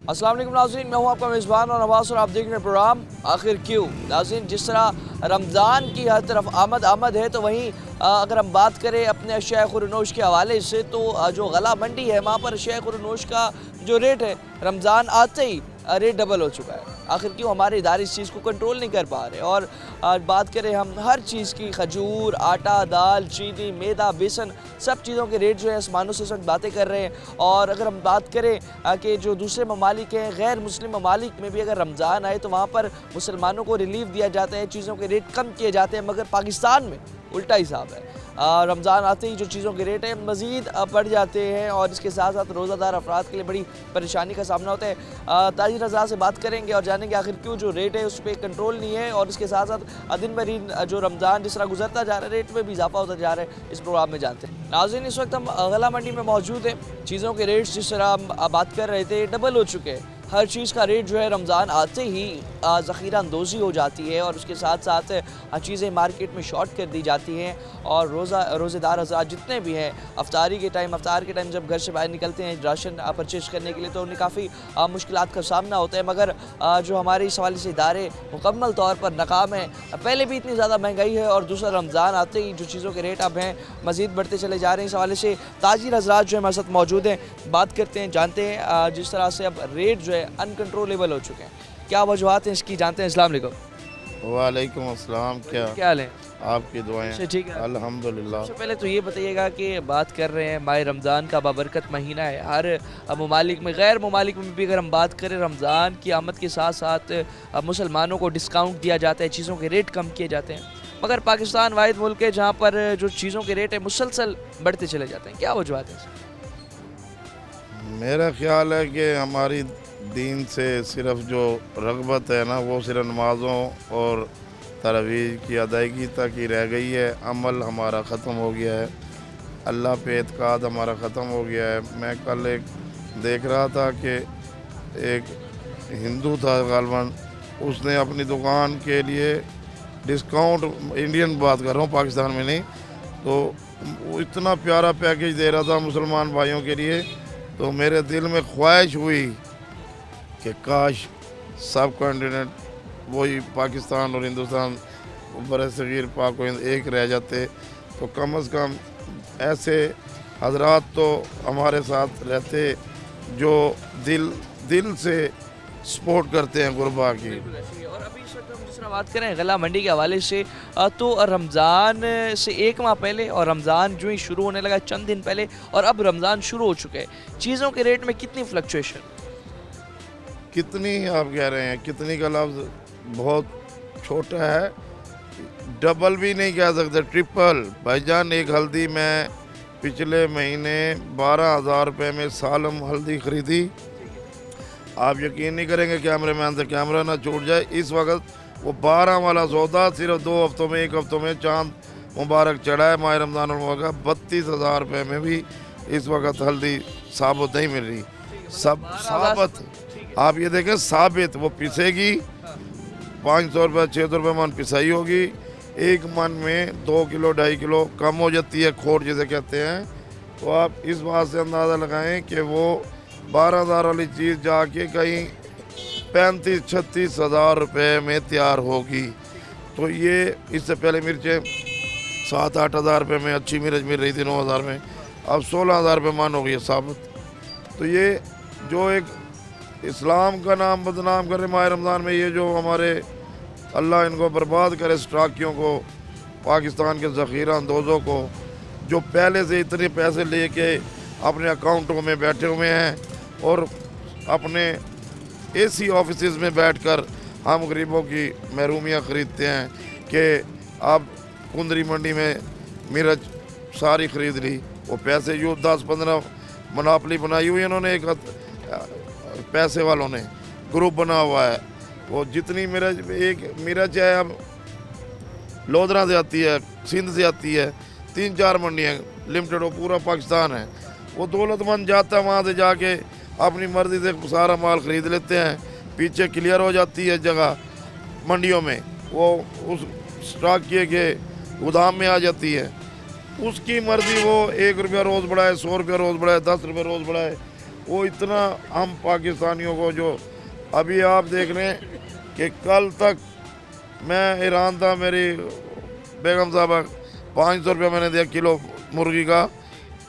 अस्सलाम वालेकुम नाज़रीन, मैं हूं आपका मेज़बान और नवाज़ और आप देख रहे हैं प्रोग्राम आखिर क्यों। नाज़रीन, जिस तरह रमज़ान की हर तरफ आमद आमद है, तो वहीं अगर हम बात करें अपने अशिया खुरनोश के हवाले से, तो जो गला मंडी है वहाँ पर अशिया खुरनोश का जो रेट है रमज़ान आते ही रेट डबल हो चुका है। आखिर क्यों हमारे इदारे इस चीज़ को कंट्रोल नहीं कर पा रहे। और आज बात करें हम हर चीज़ की, खजूर, आटा, दाल, चीनी, मैदा, बेसन, सब चीज़ों के रेट जो है आसमानों से इस वक्त बातें कर रहे हैं। और अगर हम बात करें कि जो दूसरे ममालिक हैं, गैर मुस्लिम ममालिक में भी अगर रमज़ान आए तो वहाँ पर मुसलमानों को रिलीफ दिया जाता है, चीज़ों के रेट कम किए जाते हैं, मगर पाकिस्तान में उल्टा हिसाब है। रमज़ान आते ही जो चीज़ों के रेट हैं मज़ीद बढ़ जाते हैं और इसके साथ साथ रोज़ादार अफराद के लिए बड़ी परेशानी का सामना होता है। ताजिर हज़रात से बात करेंगे और जानेंगे आखिर क्यों जो रेट है उस पर कंट्रोल नहीं है, और इसके साथ साथ दिन ब दिन जो रमज़ान जिस तरह गुजरता जा रहा है रेट में भी इजाफा होता जा रहा है। इस प्रोग्राम में जानते हैं। नाज़रीन, इस वक्त हम गला मंडी में मौजूद हैं। चीज़ों के रेट्स जिस तरह हम बात कर रहे थे डबल हो चुके हैं। हर चीज़ का रेट जो है रमज़ान आते ही ज़ख़ीरा अंदोज़ी हो जाती है और उसके साथ साथ चीज़ें मार्केट में शॉर्ट कर दी जाती हैं। और रोज़ेदार हज़रात जितने भी हैं अफ्तार के टाइम जब घर से बाहर निकलते हैं राशन परचेज करने के लिए, तो उन्हें काफ़ी मुश्किलात का सामना होता है। मगर जो हमारे इस हवाले से इदारे मुकम्मल तौर पर नाकाम हैं। पहले भी इतनी ज़्यादा महंगाई है और दूसरा रमज़ान आते ही जो चीज़ों के रेट अब हैं मज़ीद बढ़ते चले जा रहे हैं। इस हवाले से ताजिर हज़रात जो है हमारे साथ मौजूद हैं, बात करते हैं, जानते हैं जिस तरह से अब रेट जो है अनकंट्रोलेबल हो चुके हैं, क्या वजूहात हैं इसकी, जानते हैं। अस्सलाम वालेकुम। वालेकुम अस्सलाम। क्या हाल है? आपकी दुआएं? ठीक है अल्हम्दुलिल्लाह। सबसे पहले तो ये बताइएगा कि बात कर रहे हैं माह रमज़ान का बाबरकत महीना है। हर ममालिक में, गैर ममालिक में भी अगर हम बात करें, रमज़ान की आमद के साथ साथ मुसलमानों को डिस्काउंट दिया जाता है, चीज़ों के रेट कम किए जाते हैं। मगर पाकिस्तान वाहिद मुल्क है जहाँ पर जो चीज़ों के रेट है मुसलसल बढ़ते चले जाते हैं। क्या वजूहात है? मेरा ख्याल है कि हमारी दीन से सिर्फ जो रग़बत है ना, वो सिर्फ नमाज़ों और तरावीह की अदायगी तक ही रह गई है। अमल हमारा ख़त्म हो गया है, अल्लाह पे एतक़ाद हमारा ख़त्म हो गया है। मैं कल एक देख रहा था कि एक हिंदू था ग़ालिबन, उसने अपनी दुकान के लिए डिस्काउंट, इंडियन बात कर रहा हूँ, पाकिस्तान में नहीं, तो वो इतना प्यारा पैकेज दे रहा था मुसलमान भाइयों के लिए। तो मेरे दिल में ख्वाहिश हुई कि काश सब कॉन्टिनेंट वही पाकिस्तान और हिंदुस्तान बरसगीर पाक को एक रह जाते, तो कम से कम ऐसे हजरात तो हमारे साथ रहते जो दिल से सपोर्ट करते हैं गुरबा की। और अभी इस वक्त हम जिस तरह बात करें गला मंडी के हवाले से, तो रमज़ान से एक माह पहले और रमज़ान जो ही शुरू होने लगा चंद दिन पहले और अब रमज़ान शुरू हो चुके हैं, चीज़ों के रेट में कितनी फ्लक्चुएशन? कितनी आप कह रहे हैं? कितनी का लफ्ज़ बहुत छोटा है, डबल भी नहीं कह सकते, ट्रिपल। भाईजान, एक हल्दी मैं पिछले महीने 12,000 रुपये में सालम हल्दी ख़रीदी। आप यकीन नहीं करेंगे, कैमरे मैन से कैमरा ना छूट जाए, इस वक्त वो 12 वाला सौदा सिर्फ 2 हफ्तों में, 1 हफ्तों में चांद मुबारक चढ़ा है माह रमज़ान मुबारक। 32,000 रुपये में भी इस वक्त हल्दी साबुत नहीं मिल रही, सब साबुत। आप ये देखें, साबित वो पिसेगी, 500 रुपये 600 रुपये मन पिसाई होगी, एक मन में 2 किलो 2.5 किलो कम हो जाती है, खोट जिसे कहते हैं। तो आप इस बात से अंदाज़ा लगाएं कि वो 12,000 वाली चीज़ जाके कहीं 35-36 हज़ार रुपये में तैयार होगी। तो ये इससे पहले मिर्चें 7-8 हज़ार रुपये में अच्छी मिर्च मिल रही थी 9,000 में, अब 16,000 रुपये मन हो गई है साबित। तो ये जो एक इस्लाम का नाम बदनाम कर रहे माह रमज़ान में, ये जो हमारे अल्लाह इनको बर्बाद करे, स्टाकियों को, पाकिस्तान के ज़ख़ीरा अंदोज़ों को, जो पहले से इतने पैसे लेके अपने अकाउंटों में बैठे हुए हैं और अपने एसी ऑफिसेज़ में बैठकर हम गरीबों की महरूमियाँ ख़रीदते हैं कि अब कुंदरी मंडी में मिर्च सारी ख़रीद ली। वो पैसे यूँ 10-15 मनापली बनाई हुई है इन्होंने, एक पैसे वालों ने ग्रुप बना हुआ है। वो जितनी मिर्च, एक मिर्च है अब लोधरा से आती है, सिंध से आती है, 3-4 मंडियाँ लिमिटेड, वो पूरा पाकिस्तान है। वो दौलतमंद जाता है वहाँ से जाके अपनी मर्ज़ी से सारा माल ख़रीद लेते हैं, पीछे क्लियर हो जाती है जगह मंडियों में, वो उस स्टॉक किए के गोदाम में आ जाती है। उसकी मर्ज़ी, वो 1 रुपया रोज़ बढ़ाए, 100 रुपया रोज़ बढ़ाए, 10 रुपये रोज़ बढ़ाए, वो इतना हम पाकिस्तानियों को जो अभी आप देख रहे हैं कि कल तक मैं ईरान था, मेरी बेगम साहबा 500 रुपये मैंने दिया किलो मुर्गी का,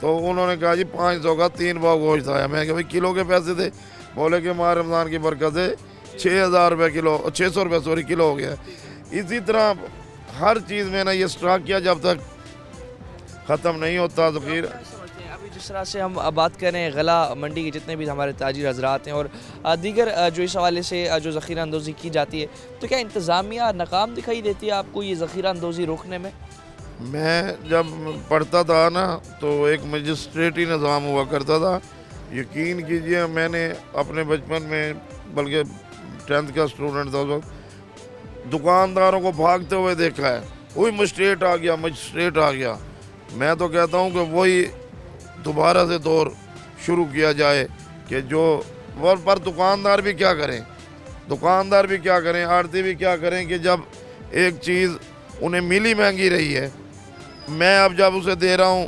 तो उन्होंने कहा जी 500 का 3 पाव गोश्त आया। मैं कहा भाई किलो के पैसे थे, बोले कि माह रमज़ान की बरकत से 6000 रुपये किलो, 600 रुपये सॉरी किलो हो गया। इसी तरह हर चीज़ में ना ये स्टॉक किया जब तक ख़त्म नहीं होता ज़ख़ीर। अभी जिस तरह से हम बात करें गला मंडी के जितने भी हमारे ताजिर हजरात हैं और दीगर जो इस हवाले से जो ज़ख़ीरा अंदोज़ी की जाती है, तो क्या इंतज़ामिया नाकाम दिखाई देती है आपको ये ज़ख़ीरा अंदोज़ी रोकने में? मैं जब पढ़ता था ना तो एक मजिस्ट्रेटी निज़ाम हुआ करता था। यकीन कीजिए मैंने अपने बचपन में, बल्कि 10th का स्टूडेंट था उस वक्त, दुकानदारों को भागते हुए देखा है। वही मजिस्ट्रेट आ गया, मजिस्ट्रेट आ गया। मैं तो कहता हूँ कि वही दोबारा से दौर शुरू किया जाए कि जो पर दुकानदार भी क्या करें, दुकानदार भी क्या करें, आड़ती भी क्या करें कि जब एक चीज़ उन्हें मिली महंगी रही है, मैं अब जब उसे दे रहा हूँ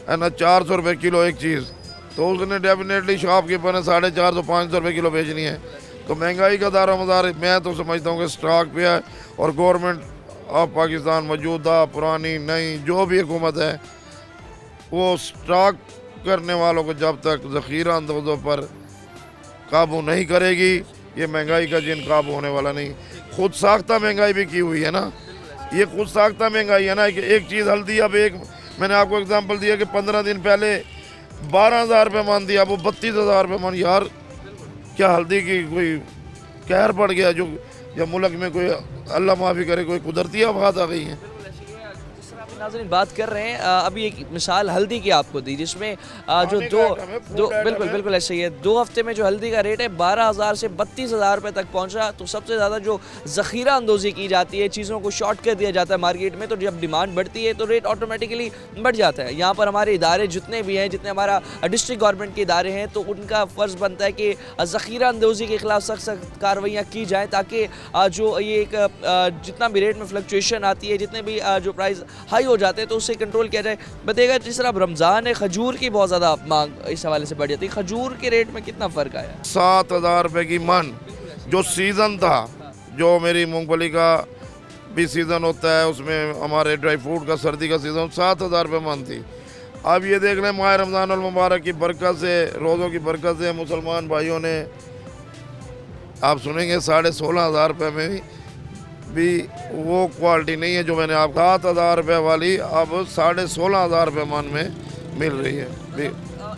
है ना 400 रुपये किलो एक चीज़, तो उसने डेफिनेटली शॉपकीपर ने 450-500 रुपये किलो बेचनी है। तो महंगाई का दारो मदार मैं तो समझता हूँ कि स्टॉक पे है। और गवर्नमेंट ऑफ पाकिस्तान मौजूदा पुरानी नई जो भी हुकूमत है वो स्टॉक करने वालों को जब तक ज़ख़ीरा अंदोज़ों पर काबू नहीं करेगी, ये महंगाई का जिन काबू होने वाला नहीं। खुद साख्ता महंगाई भी की हुई है ना, ये खुद साख्ता महंगाई है ना कि एक चीज़ हल्दी, अब एक मैंने आपको एग्जांपल दिया कि 15 दिन पहले 12,000 रुपये मान दिया, अब वो 32,000 रुपये मान। यार क्या हल्दी की कोई कहर पड़ गया जो या मुल्क में कोई अल्लाह माफ़ी करे कोई कुदरती आफत आ गई है। नाज़रीन बात कर रहे हैं अभी एक मिसाल हल्दी की आपको दी, जिसमें जो दो बिल्कुल ऐसे ही है, 2 हफ्ते में जो हल्दी का रेट है 12,000 से 32,000 रुपये तक पहुंचा। तो सबसे ज़्यादा जो ज़ख़ीरा अंदोज़ी की जाती है, चीज़ों को शॉर्ट कर दिया जाता है मार्केट में, तो जब डिमांड बढ़ती है तो रेट ऑटोमेटिकली बढ़ जाता है। यहाँ पर हमारे इदारे जितने भी हैं, जितने हमारा डिस्ट्रिक्ट गवर्नमेंट के इदारे हैं, तो उनका फ़र्ज़ बनता है कि ज़ख़ीरा अंदोज़ी के ख़िलाफ़ सख्त सख्त कार्रवाइयाँ की जाएँ, ताकि जो ये एक जितना भी रेट में फ्लक्चुएशन आती है, जितने भी जो प्राइस हाई हो जाते हैं तो उससे कंट्रोल किया जाए। बताइएगा जिस तरह अब रमज़ान है, खजूर की बहुत ज़्यादा मांग इस हवाले से बढ़ जाती है, खजूर के रेट में कितना फ़र्क आया? 7,000 रुपये की मन जो सीज़न था, जो मेरी मूंगफली का भी सीज़न होता है, उसमें हमारे ड्राई फ्रूट का सर्दी का सीज़न, 7,000 रुपये मन थी। अब ये देख लें माह रमज़ान अल मुबारक की बरकत से, रोज़ों की बरकत से मुसलमान भाइयों ने, आप सुनेंगे 16,500 रुपये में भी वो क्वालिटी नहीं है जो मैंने आप 7,000 रुपये वाली अब 16,500 रुपये मन में मिल रही है।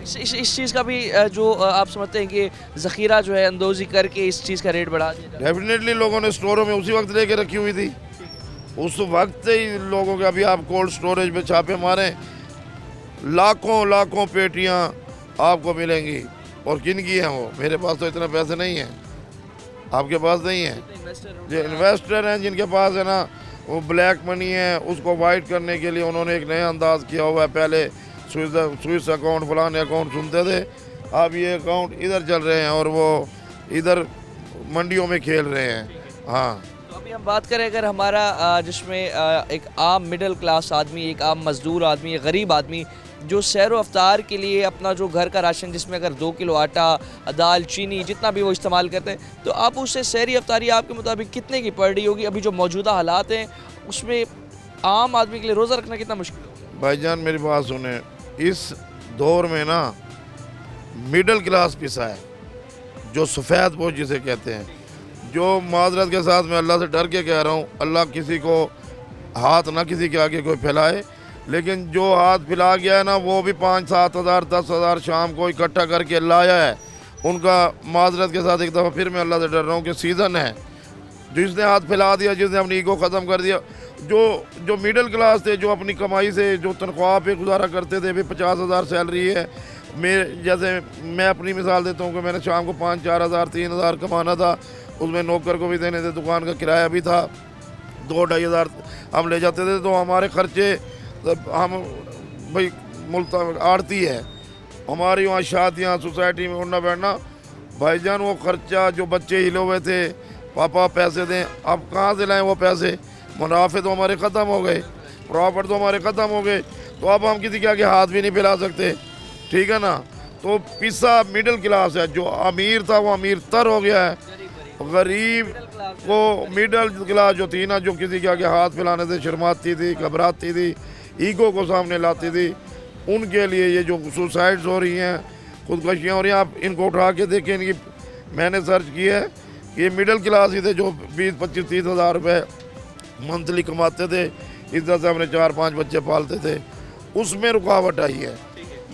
इस चीज़ का भी जो आप समझते हैं कि ज़ख़ीरा जो है अंदोज़ी करके इस चीज़ का रेट बढ़ा दिया? डेफिनेटली लोगों ने स्टोरों में उसी वक्त लेके रखी हुई थी, उस वक्त ही लोगों के, अभी आप कोल्ड स्टोरेज पे छापे मारें, लाखों पेटियाँ आपको मिलेंगी। और किन की हैं वो? मेरे पास तो इतने पैसे नहीं हैं, आपके पास नहीं है। जो इन्वेस्टर हैं जिनके पास है ना वो ब्लैक मनी है, उसको वाइट करने के लिए उन्होंने एक नया अंदाज़ किया हुआ है। पहले स्विस अकाउंट फलाने अकाउंट सुनते थे, अब ये अकाउंट इधर चल रहे हैं और वो इधर मंडियों में खेल रहे हैं। हाँ, तो अभी हम बात करें अगर हमारा जिसमें एक आम मिडिल क्लास आदमी, एक आम मज़दूर आदमी, एक गरीब आदमी जो सैर व अफ्तार के लिए अपना जो घर का राशन, जिसमें अगर 2 किलो आटा, दाल, चीनी जितना भी वो इस्तेमाल करते हैं, तो आप उससे सहरी अफ्तारी आपके मुताबिक कितने की पड़ रही होगी? अभी जो मौजूदा हालात हैं उसमें आम आदमी के लिए रोज़ा रखना कितना मुश्किल होगा? भाईजान मेरी बात सुने, इस दौर में ना मिडिल क्लास पिसा है, जो सफ़ेद पोश जिसे कहते हैं, जो माजरत के साथ मैं अल्लाह से डर के कह रहा हूँ, अल्लाह किसी को हाथ ना किसी के आगे कोई फैलाए, लेकिन जो हाथ फैला गया है ना वो भी 5-7 हज़ार 10 हज़ार शाम को इकट्ठा करके लाया है। उनका माजरत के साथ एक दफ़ा फिर मैं अल्लाह से डर रहा हूँ कि सीज़न है, जिसने हाथ फैला दिया, जिसने अपनी ईगो ख़त्म कर दिया, जो मिडिल क्लास थे, जो अपनी कमाई से जो तनख्वाह पे गुजारा करते थे, भी 50,000 सैलरी है। जैसे मैं अपनी मिसाल देता हूँ कि मैंने शाम को 5-4 हज़ार 3 हज़ार कमाना था, उसमें नौकर को भी देने थे, दुकान का किराया भी था, 2-2.5 हज़ार हम ले जाते थे। तो हमारे खर्चे, हम भाई मुल्क आड़ती है, हमारी वहाँ शादियाँ, सोसाइटी में उठना बैठना, भाईजान वो खर्चा, जो बच्चे हिले हुए थे, पापा पैसे दें, अब कहाँ से लाएं वो पैसे? मुनाफे तो हमारे ख़त्म हो गए, प्रॉफिट तो हमारे ख़त्म हो गए, तो अब हम किसी के आगे हाथ भी नहीं फैला सकते, ठीक है ना। तो पिसा मिडिल क्लास है, जो अमीर था वो अमीर तर हो गया है, गरीब को मिडिल क्लास जो थी ना, जो किसी के आगे हाथ फैलाने से शर्माती थी, घबराती थी, ईगो को सामने लाती थी, उनके लिए ये जो सुसाइड्स हो रही हैं, खुदकशियाँ हो रही हैं, आप इनको उठा के देखें। इनकी मैंने सर्च किया है कि ये मिडिल क्लास ही थे जो 20-25-30 हज़ार रुपये मंथली कमाते थे, इस तरह से हमने 4-5 बच्चे पालते थे, उसमें रुकावट आई है।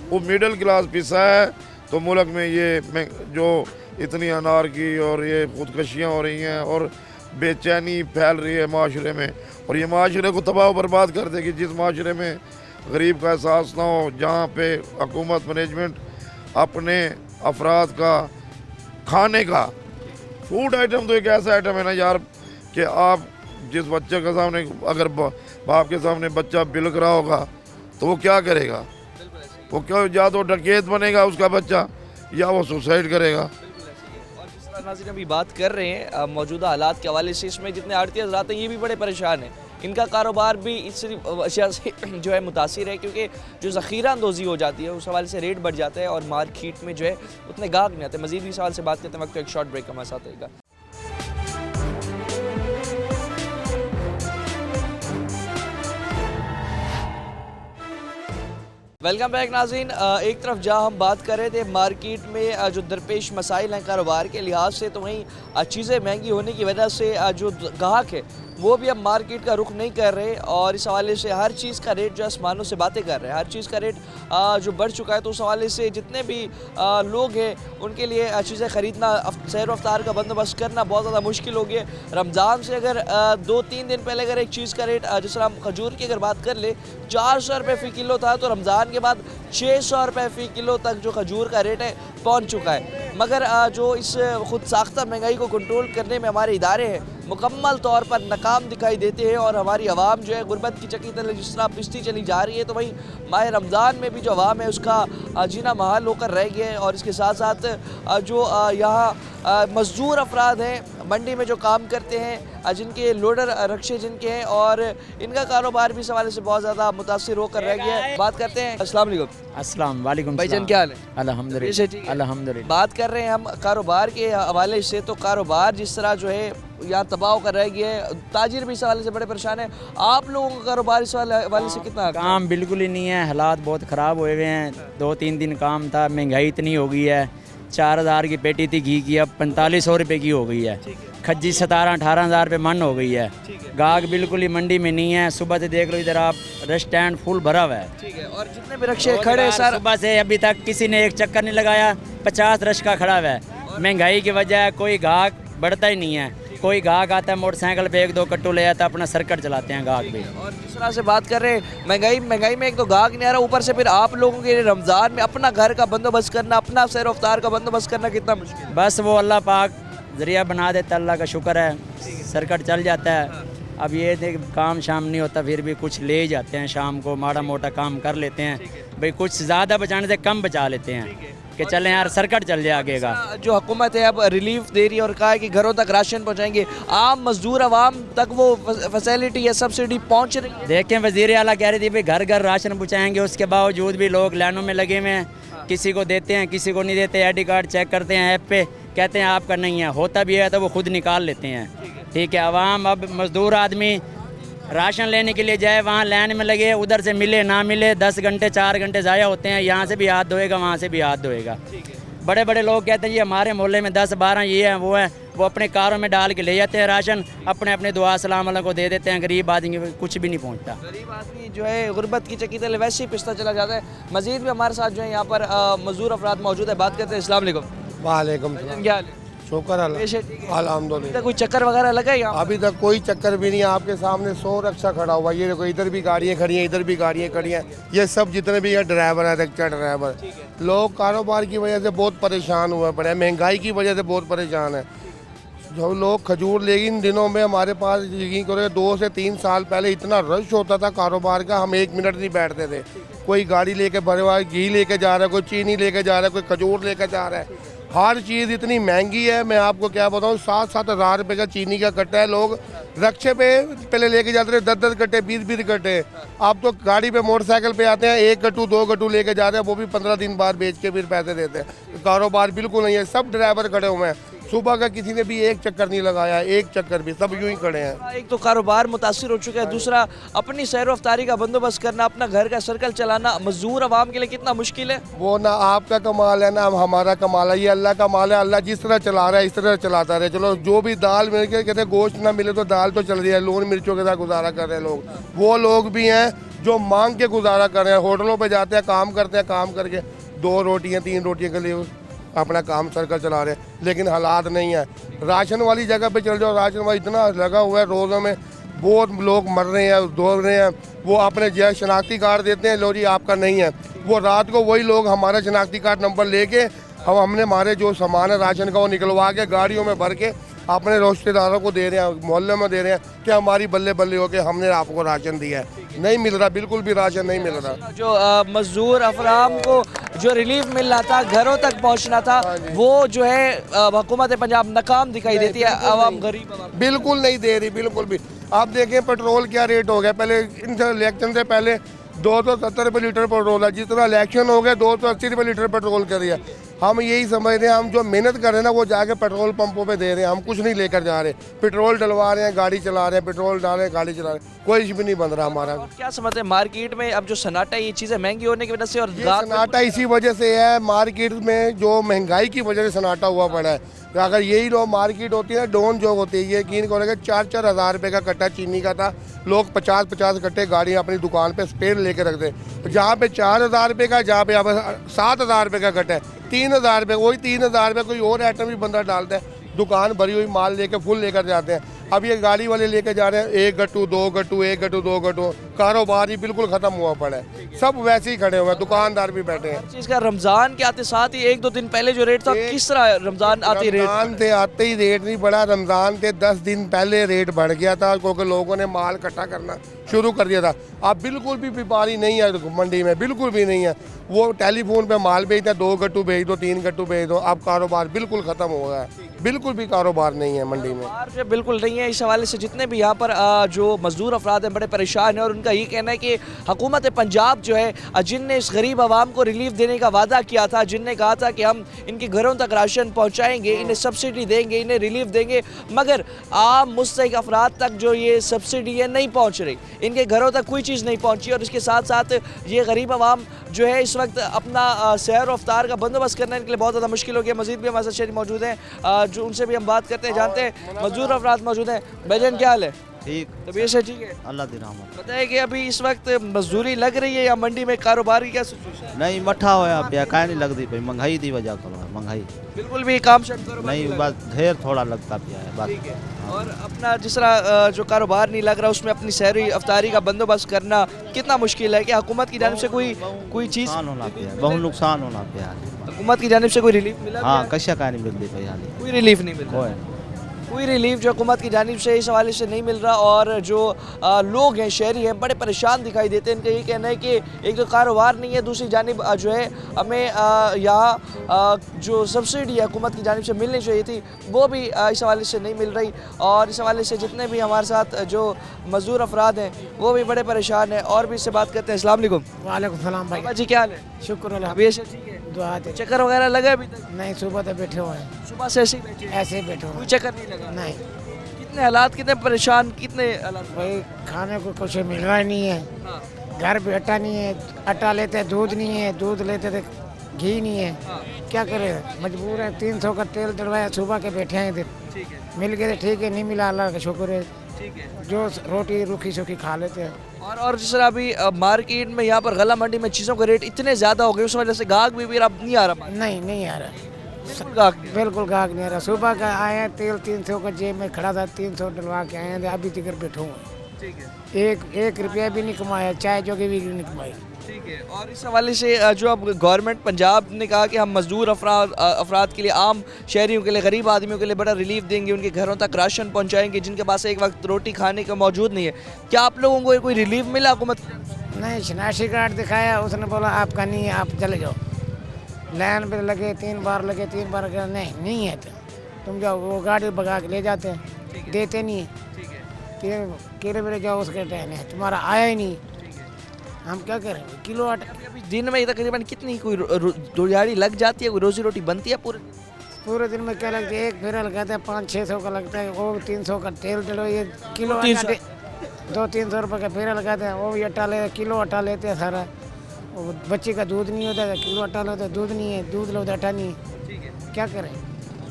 वो मिडिल क्लास पिसा है, तो मुल्क में ये जो इतनी अनारकी और ये खुदकशियाँ हो रही हैं और बेचैनी फैल रही है माशरे में, और ये माशरे को तबाह बर्बाद कर देगी। जिस माशरे में गरीब का एहसास ना हो, जहाँ पे हुकूमत मैनेजमेंट अपने अफराद का खाने का फूड आइटम, तो एक ऐसा आइटम है ना यार कि आप जिस बच्चे के सामने अगर बाप के सामने बच्चा बिलक रहा होगा तो वो क्या करेगा? वो क्या, या तो डकैत बनेगा उसका बच्चा, या वो सुसाइड करेगा। और जिस तरह नाज़रीन अभी बात कर रहे हैं मौजूदा हालात के हवाले से, इसमें जितने आड़ती हज़रात हैं ये भी बड़े परेशान हैं। इनका कारोबार भी इस अशिया से जो है मुतासिर है, क्योंकि जो ज़ख़ीरा अंदोज़ी हो जाती है उस हवाले से रेट बढ़ जाता है और मार्केट में जो है उतने गाहक नहीं आते। मज़ीद भी सवाल से बात करते वक्त एक शॉर्ट ब्रेक हमारे साथ रहेगा। वेलकम बैक नाज़रीन। एक तरफ जहाँ हम बात कर रहे थे मार्केट में जो दरपेश मसाइल हैं कारोबार के लिहाज से, तो वहीं चीज़ें महंगी होने की वजह से जो ग्राहक है वो भी अब मार्केट का रुख नहीं कर रहे, और इस हवाले से हर चीज़ का रेट जो आसमानों से बातें कर रहे हैं। हर चीज़ का रेट जो बढ़ चुका है, तो उस हवाले से जितने भी लोग हैं उनके लिए चीज़ें ख़रीदना, सैर अफ्तार का बंदोबस्त करना बहुत ज़्यादा मुश्किल हो गया। रमज़ान से अगर 2-3 दिन पहले अगर एक चीज़ का रेट, जिस तरह हम खजूर की अगर बात कर ले 400 रुपये फ़ी किलो था, तो रमज़ान के बाद 600 रुपये फ़ी किलो तक जो खजूर का रेट है पहुँच चुका है। मगर जो इस खुद साख्ता महंगाई को कंट्रोल करने में हमारे इदारे हैं मुकम्मल तौर पर नाकाम दिखाई देते हैं, और हमारी आवाम जो है गुर्बत की चक्की तले जिस तरह पिसती चली जा रही है, तो वहीं माह रमज़ान में भी जो आवाम है उसका जीना महाल होकर रह गया है। और इसके साथ साथ जो यहाँ मज़दूर अफराद हैं मंडी में जो काम करते हैं, जिनके लोडर रक्शे जिनके हैं, और इनका कारोबार भी इस हवाले से बहुत ज़्यादा मुतासिर होकर रह गया है। बात करते हैं। अस्सलाम वालेकुम। अस्सलाम वालेकुम भाईजान, क्या हाल है? अल्हम्दुलिल्लाह अल्हम्दुलिल्लाह। बात कर रहे हैं हम कारोबार के हवाले से, तो कारोबार जिस तरह जो है यहाँ तबाह कर रह गया है, ताजिर भी इस हवाले से बड़े परेशान है। आप लोगों का कारोबार इस हवाले से कितना? काम बिल्कुल ही नहीं है, हालात बहुत ख़राब हुए हुए हैं। 2-3 दिन काम था, महंगाई इतनी हो गई है। 4000 की पेटी थी घी की, अब 4500 रुपये की हो गई है। खज्जी 17-18 हज़ार रुपये मन हो गई है। गाहक बिल्कुल ही मंडी में नहीं है। सुबह से देख लो इधर आप, रेस्टोरेंट फुल भरा हुआ है। ठीक है, और जितने भी रक्शे खड़े सर, सुबह से अभी तक किसी ने एक चक्कर नहीं लगाया। 50 रश्का खड़ा हुआ है। महंगाई की वजह कोई गाहक बढ़ता ही नहीं है। कोई गाहक आता है मोटरसाइकिल पे 1-2 कट्टू ले जाता है, अपना सर्कट चलाते हैं गाहक भी। और जिस तरह से बात कर रहे हैं महंगाई में एक तो गाहक नहीं आ रहा, ऊपर से फिर आप लोगों के लिए रमज़ान में अपना घर का बंदोबस्त करना, अपना सैर अफ्तार का बंदोबस्त करना कितना मुश्किल है। बस वो अल्लाह पाक ज़रिया बना देता, अल्लाह का शुक्र है, सर्कट चल जाता है। अब ये देख काम शाम नहीं होता, फिर भी कुछ ले ही जाते हैं शाम को, माड़ा मोटा काम कर लेते हैं भाई, कुछ ज़्यादा बचाने से कम बचा लेते हैं कि चलें यार सर्कट चल जाए आगे का। जो हुकूमत है अब रिलीफ दे रही है और कहा है कि घरों तक राशन पहुंचाएंगे, आम मजदूर आवाम तक वो फैसिलिटी या सब्सिडी पहुंच रही है? देखें वज़ीर आला कह रही थी भाई घर घर राशन पहुँचाएंगे, उसके बावजूद भी लोग लाइनों में लगे हुए हैं। किसी को देते हैं, किसी को नहीं देते। ID कार्ड चेक करते हैं ऐप पे, कहते हैं आपका नहीं है, होता भी है तो वो खुद निकाल लेते हैं। ठीक है, आवाम अब मज़दूर आदमी राशन लेने के लिए जाए, वहाँ लाइन में लगे, उधर से मिले ना मिले, 10 घंटे 4 घंटे ज़ाया होते हैं। यहाँ से भी हाथ धोएगा, वहाँ से भी हाथ धोएगा। बड़े बड़े लोग कहते हैं ये हमारे मोहल्ले में 10-12 ये हैं वो हैं, वो अपने कारों में डाल के ले जाते हैं राशन, अपने अपने दुआ सलाम वालों को दे देते हैं। गरीब आदमी कुछ भी नहीं पहुँचता। गरीब आदमी जो है गुर्बत की चक्की तले वैसे ही पिसता चला जाता है। मजीद भी हमारे साथ जो है यहाँ पर मजदूर अफराद मौजूद है, बात करते हैं। अस्सलाम वालेकुम। वालेकुम क्या हाल है? शुक्र अल्हम्दुलिल्लाह। कोई चक्कर वगैरह लगा है यहाँ? अभी तक कोई चक्कर भी नहीं है। आपके सामने 100 रक्षा खड़ा हुआ है। ये देखो इधर भी गाड़ियाँ खड़ी हैं, इधर भी गाड़ियाँ खड़ी हैं। ये सब जितने भी ये ड्राइवर हैं, रिक्शा ड्राइवर, लोग कारोबार की वजह से बहुत परेशान हुए पड़े हैं, महंगाई की वजह से बहुत परेशान है। जो लोग खजूर लेगी इन दिनों में, हमारे पास यकीन करो 2 से 3 साल पहले इतना रश होता था कारोबार का, हम 1 मिनट नहीं बैठते थे। कोई गाड़ी लेके भरे हुआ घी लेके जा रहा है, कोई चीनी लेके जा रहा है, कोई खजूर लेके जा रहा है। हर चीज़ इतनी महंगी है, मैं आपको क्या बताऊँ, 7-7 हज़ार रुपये का चीनी का कट्टा है। लोग रक्शे पे पहले लेके जाते थे 10-10 कट्टे, 20-20 कट्टे, अब तो गाड़ी पे मोटरसाइकिल पे आते हैं, 1 कट्टू 2 कट्टू लेके जाते हैं, वो भी 15 दिन बाद बेच के फिर पैसे देते हैं। कारोबार बिल्कुल नहीं है, सब ड्राइवर खड़े हुए हैं, सुबह का किसी ने भी एक चक्कर नहीं लगाया, एक चक्कर भी, सब यूं ही खड़े हैं। एक तो कारोबार मुतासिर हो चुका है, दूसरा अपनी सैर रफ्तारी का बंदोबस्त करना, अपना घर का सर्कल चलाना मजदूर आवाम के लिए कितना मुश्किल है। वो ना आपका कमाल है ना हमारा कमाल है, ये अल्लाह का माल है। अल्लाह जिस तरह चला रहा है इस तरह चलाता रहे। चलो जो भी दाल मिल के कहते हैं, गोश्त ना मिले तो दाल तो चल रही है, लून मिर्चों के साथ गुजारा कर रहे हैं लोग। वो लोग भी हैं जो मांग के गुजारा कर रहे हैं, होटलों पे जाते हैं, काम करते हैं, काम करके 2 रोटियां 3 रोटियों के लिए अपना काम सर्कल चला रहे हैं। लेकिन हालात नहीं है। राशन वाली जगह पे चल जाओ, राशन वाला इतना लगा हुआ है, रोज़ों में बहुत लोग मर रहे हैं, दौड़ रहे हैं। वो अपने जो शनाख्ती कार्ड देते हैं, लो जी आपका नहीं है, वो रात को वही लोग हमारा शनाख्ती कार्ड नंबर लेके हमने हमारे जो सामान है राशन का वो निकलवा के गाड़ियों में भर के अपने रिश्तेदारों को दे रहे हैं, मोहल्ले में दे रहे हैं कि हमारी बल्ले बल्ले हो के हमने आपको राशन दिया है। नहीं मिल रहा, बिल्कुल भी राशन नहीं मिल रहा। जो मजदूर अफराम को जो रिलीफ मिल रहा था, घरों तक पहुंचना था, वो जो है हुकूमत पंजाब नाकाम दिखाई देती है। आवाम गरीब आवाम बिल्कुल नहीं दे रही, बिल्कुल भी। आप देखें पेट्रोल क्या रेट हो गया, पहले इलेक्शन से पहले 270 रुपये लीटर पेट्रोल है, जितना इलेक्शन हो गया 280 रुपये लीटर पेट्रोल कर दिया। हम यही समझ रहे हैं, हम जो मेहनत कर रहे हैं ना वो जाके पेट्रोल पंपों पे दे रहे हैं, हम कुछ नहीं लेकर जा रहे। पेट्रोल डलवा रहे हैं, गाड़ी चला रहे हैं, पेट्रोल डाल रहे हैं, गाड़ी चला रहे हैं, कोई भी नहीं बन रहा हमारा। और क्या समझते हैं मार्केट में अब जो सन्नाटा है, ये चीज़ें महंगी होने की वजह से और ये सन्नाटा इसी वजह से है, मार्केट में जो महंगाई की वजह से सन्नाटा हुआ पड़ा है। तो अगर यही लोग मार्केट होती है, डोन जो होती है, ये यकीन करोगे 4-4 हज़ार रुपये का कट्टा चीनी का था, लोग 50-50 कट्टे गाड़ियाँ अपनी दुकान पे स्पेयर लेके रखते। जहाँ पे 4,000 रुपये का, जहाँ पे यहाँ पे 7,000 रुपये का कट्टा है, 3,000 रुपये, वही 3,000 रुपये कोई और आइटम भी बंदा डालता है, दुकान भरी हुई माल लेके फुल लेकर जाते हैं। अब ये गाड़ी वाले लेके जा रहे हैं 1 गट्टू 2 गट्टू, 1 गट्टू 2 गट्टू। कारोबार ही बिल्कुल ख़त्म हुआ पड़ा है, सब वैसे ही खड़े हुए हैं, दुकानदार भी बैठे हैं। चीज़ का रमज़ान के आते साथ ही 1-2 दिन पहले जो रेट था, किस तरह रमज़ान आते रेट? रमज़ान से आते ही रेट नहीं बढ़ा, रमज़ान के 10 दिन पहले रेट बढ़ गया था, क्योंकि लोगों ने माल इकट्ठा करना शुरू कर दिया था। अब बिल्कुल भी व्यापारी नहीं है मंडी में, बिल्कुल भी नहीं है। वो टेलीफोन पे माल भेजते हैं, 2 गट्टू भेज दो, 3 गट्टू भेज दो। अब कारोबार बिल्कुल ख़त्म हो गया है, बिल्कुल भी कारोबार नहीं है मंडी में। कारोबार बिल्कुल नहीं है। इस हवाले से जितने भी यहाँ पर जो मजदूर अफराद हैं बड़े परेशान हैं, और उनका ये कहना है कि हुकूमत पंजाब जो है, जिनने इस गरीब आवाम को रिलीफ देने का वादा किया था, जिनने कहा था कि हम इनके घरों तक राशन पहुँचाएँगे, इन्हें सब्सिडी देंगे, इन्हें रिलीफ देंगे, मगर आम मुस्तहिक अफराद तक जो ये सब्सिडी है नहीं पहुँच रही, इनके घरों तक कोई चीज़ नहीं पहुँची। और इसके साथ साथ ये गरीब आवाम जो है इस वक्त अपना सैर रफ्तार का बंदोबस्त करना इनके लिए बहुत ज़्यादा मुश्किल हो गया। मज़ीद भी हमारे साथ शहरी मौजूद हैं, जो उनसे भी हम बात करते हैं, जानते हैं। मजदूर अफराद मौजूद हैं। भाईजान क्या हाल है? ठीक, तबीयत से ठीक है? अल्लाह दी रहमत। बताए कि अभी इस वक्त मजदूरी लग रही है या मंडी में कारोबार की क्या सिचुएशन है? नहीं मठा होया पिया, काहे नहीं लगती भाई, महंगाई दी वजह करो, महंगाई बिल्कुल भी काम शट कारोबार नहीं, लग रहा बस ढेर थोड़ा लगता पिया है बस। है। ठीक है। और अपना जिस तरह जो कारोबार नहीं लग रहा, उसमें अपनी सहरी अफ्तारी का बंदोबस्त करना कितना मुश्किल है? कि हुकूमत की जानिब से कोई चीज़, नुकसान होना पिया, बहुत नुकसान होना पिया। हुकूमत की जानिब से कोई रिलीफ मिला? हाँ, कशा का नहीं मिलती भाई, हाली कोई रिलीफ नहीं मिल रहा, कोई रिलीफ जो हुकूमत की जानिब से इस हवाले से नहीं मिल रहा। और जो लोग हैं, शहरी हैं, बड़े परेशान दिखाई देते हैं। इनका ये कहना है कि एक तो कारोबार नहीं है, दूसरी जानिब जो है हमें यहाँ जो सब्सिडी है हुकूमत की जानिब से मिलनी चाहिए थी, वो भी इस हवाले से नहीं मिल रही। और इस हवाले से जितने भी हमारे साथ जो मजदूर अफराद हैं वो भी बड़े परेशाान हैं। और भी इससे बात करते हैं। अस्सलाम वालेकुम। वालेकुम सलाम भाई। बाबा जी क्या हाल है? शुक्र अल्लाह। अभी ऐसे ठीक है? दुआ दे। चक्कर वगैरह लगा अभी तक? नहीं, सुबह तो बैठे हुए हैं, सुबह से ऐसे ही बैठे हैं? ऐसे ही बैठे हुए कोई हैं। चक्कर नहीं लगा? नहीं कितने हालात, कितने परेशान, कितने हालात? भाई, खाने को कुछ मिल रहा ही नहीं है, हाँ, घर पे आटा नहीं है, आटा लेते दूध नहीं है, दूध लेते थे घी नहीं है, हाँ, क्या करें, मजबूर है। 300 का तेल डलवाया, सुबह के बैठे हैं इधर, ठीक है, मिल गए तो ठीक है, नहीं मिला अल्लाह का शुक्र है, ठीक है। जो रोटी रूखी सूखी खा लेते हैं। और जिस तरह अभी मार्केट में यहाँ पर गला मंडी में चीज़ों के रेट इतने ज़्यादा हो गए, उस वजह से गाहक भी अब नहीं आ रहा। नहीं आ रहा, बिल्कुल गाहक नहीं। बिल्कुल गाहक नहीं आ रहा। सुबह का आए हैं, तेल 300 का जेब में खड़ा था, 300 डलवा के आए हैं, अभी तक बैठे हुए। ठीक है, एक रुपया भी नहीं कमाया, चाय जो की भी नहीं कमाई। ठीक है। और इस हवाले से जो अब गवर्नमेंट पंजाब ने कहा कि हम मजदूर अफराद के लिए, आम शहरियों के लिए, गरीब आदमियों के लिए बड़ा रिलीफ देंगे, उनके घरों तक राशन पहुंचाएंगे जिनके पास एक वक्त रोटी खाने का मौजूद नहीं है। क्या आप लोगों को कोई रिलीफ मिला हुकूमत की तरफ से? नहीं, शनाख्ती कार्ड दिखाया, उसने बोला आपका नहीं है, आप चले जाओ। लाइन पे लगे 3 बार लगे 3 बार लगे, नहीं है तो तुम जाओ, वो गाड़ी भगा के ले जाते हैं, देते नहीं है। केले मेरे जाओ उसके टाइम है, तुम्हारा आया ही नहीं, हम क्या करें? किलो आटा अभी दिन में तकरीबन कितनी कोई दिहाड़ी लग जाती है, कोई रोजी रोटी बनती है पूरे दिन में क्या लगता है? एक फेरा लगाते हैं 500-600 का लगता है, वो 300 का तेल डलो, ये किलो 200-300 रुपये का फेरा लगाते हैं, वो भी आटा ले, किलो आटा लेते हैं सारा। वो बच्चे का दूध नहीं होता है, किलो आटा लेते, दूध नहीं है, दूध लो आटा नहीं है, क्या करें?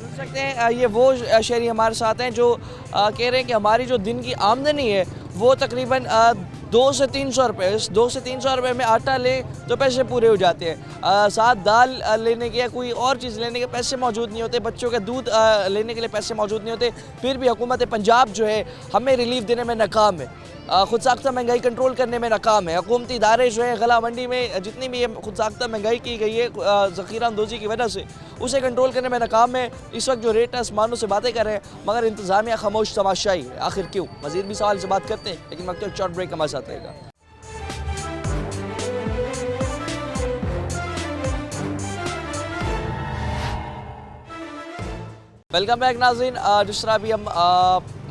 सुन सकते हैं ये वो शहरी हमारे साथ हैं जो कह रहे हैं कि हमारी जो दिन की आमदनी है वो तकरीबन 200 से 300 रुपये, इस 200 से 300 रुपये में आटा ले तो पैसे पूरे हो जाते हैं। साथ दाल लेने के या कोई और चीज़ लेने के पैसे मौजूद नहीं होते, बच्चों के दूध लेने के लिए पैसे मौजूद नहीं होते। फिर भी हुकूमत पंजाब जो है हमें रिलीफ देने में नाकाम है, खुद साख्ता महंगाई कंट्रोल करने में नाकाम है। हुकूमती इदारे जो है गला मंडी में जितनी भी खुद साख्ता महंगाई की गई है ज़ख़ीरा अंदोज़ी की वजह से, उसे कंट्रोल करने में नाकाम है। इस वक्त जो रेट आसमानों से बातें कर रहे हैं मगर इंतज़ामिया खामोश तमाशाई है, आखिर क्यों? मज़ीद भी सवाल से बात करते हैं, लेकिन वक्त शॉर्ट ब्रेक हमारे साथ रहेगा। वेलकम बैक नाज़रीन। जिस तरह अभी हम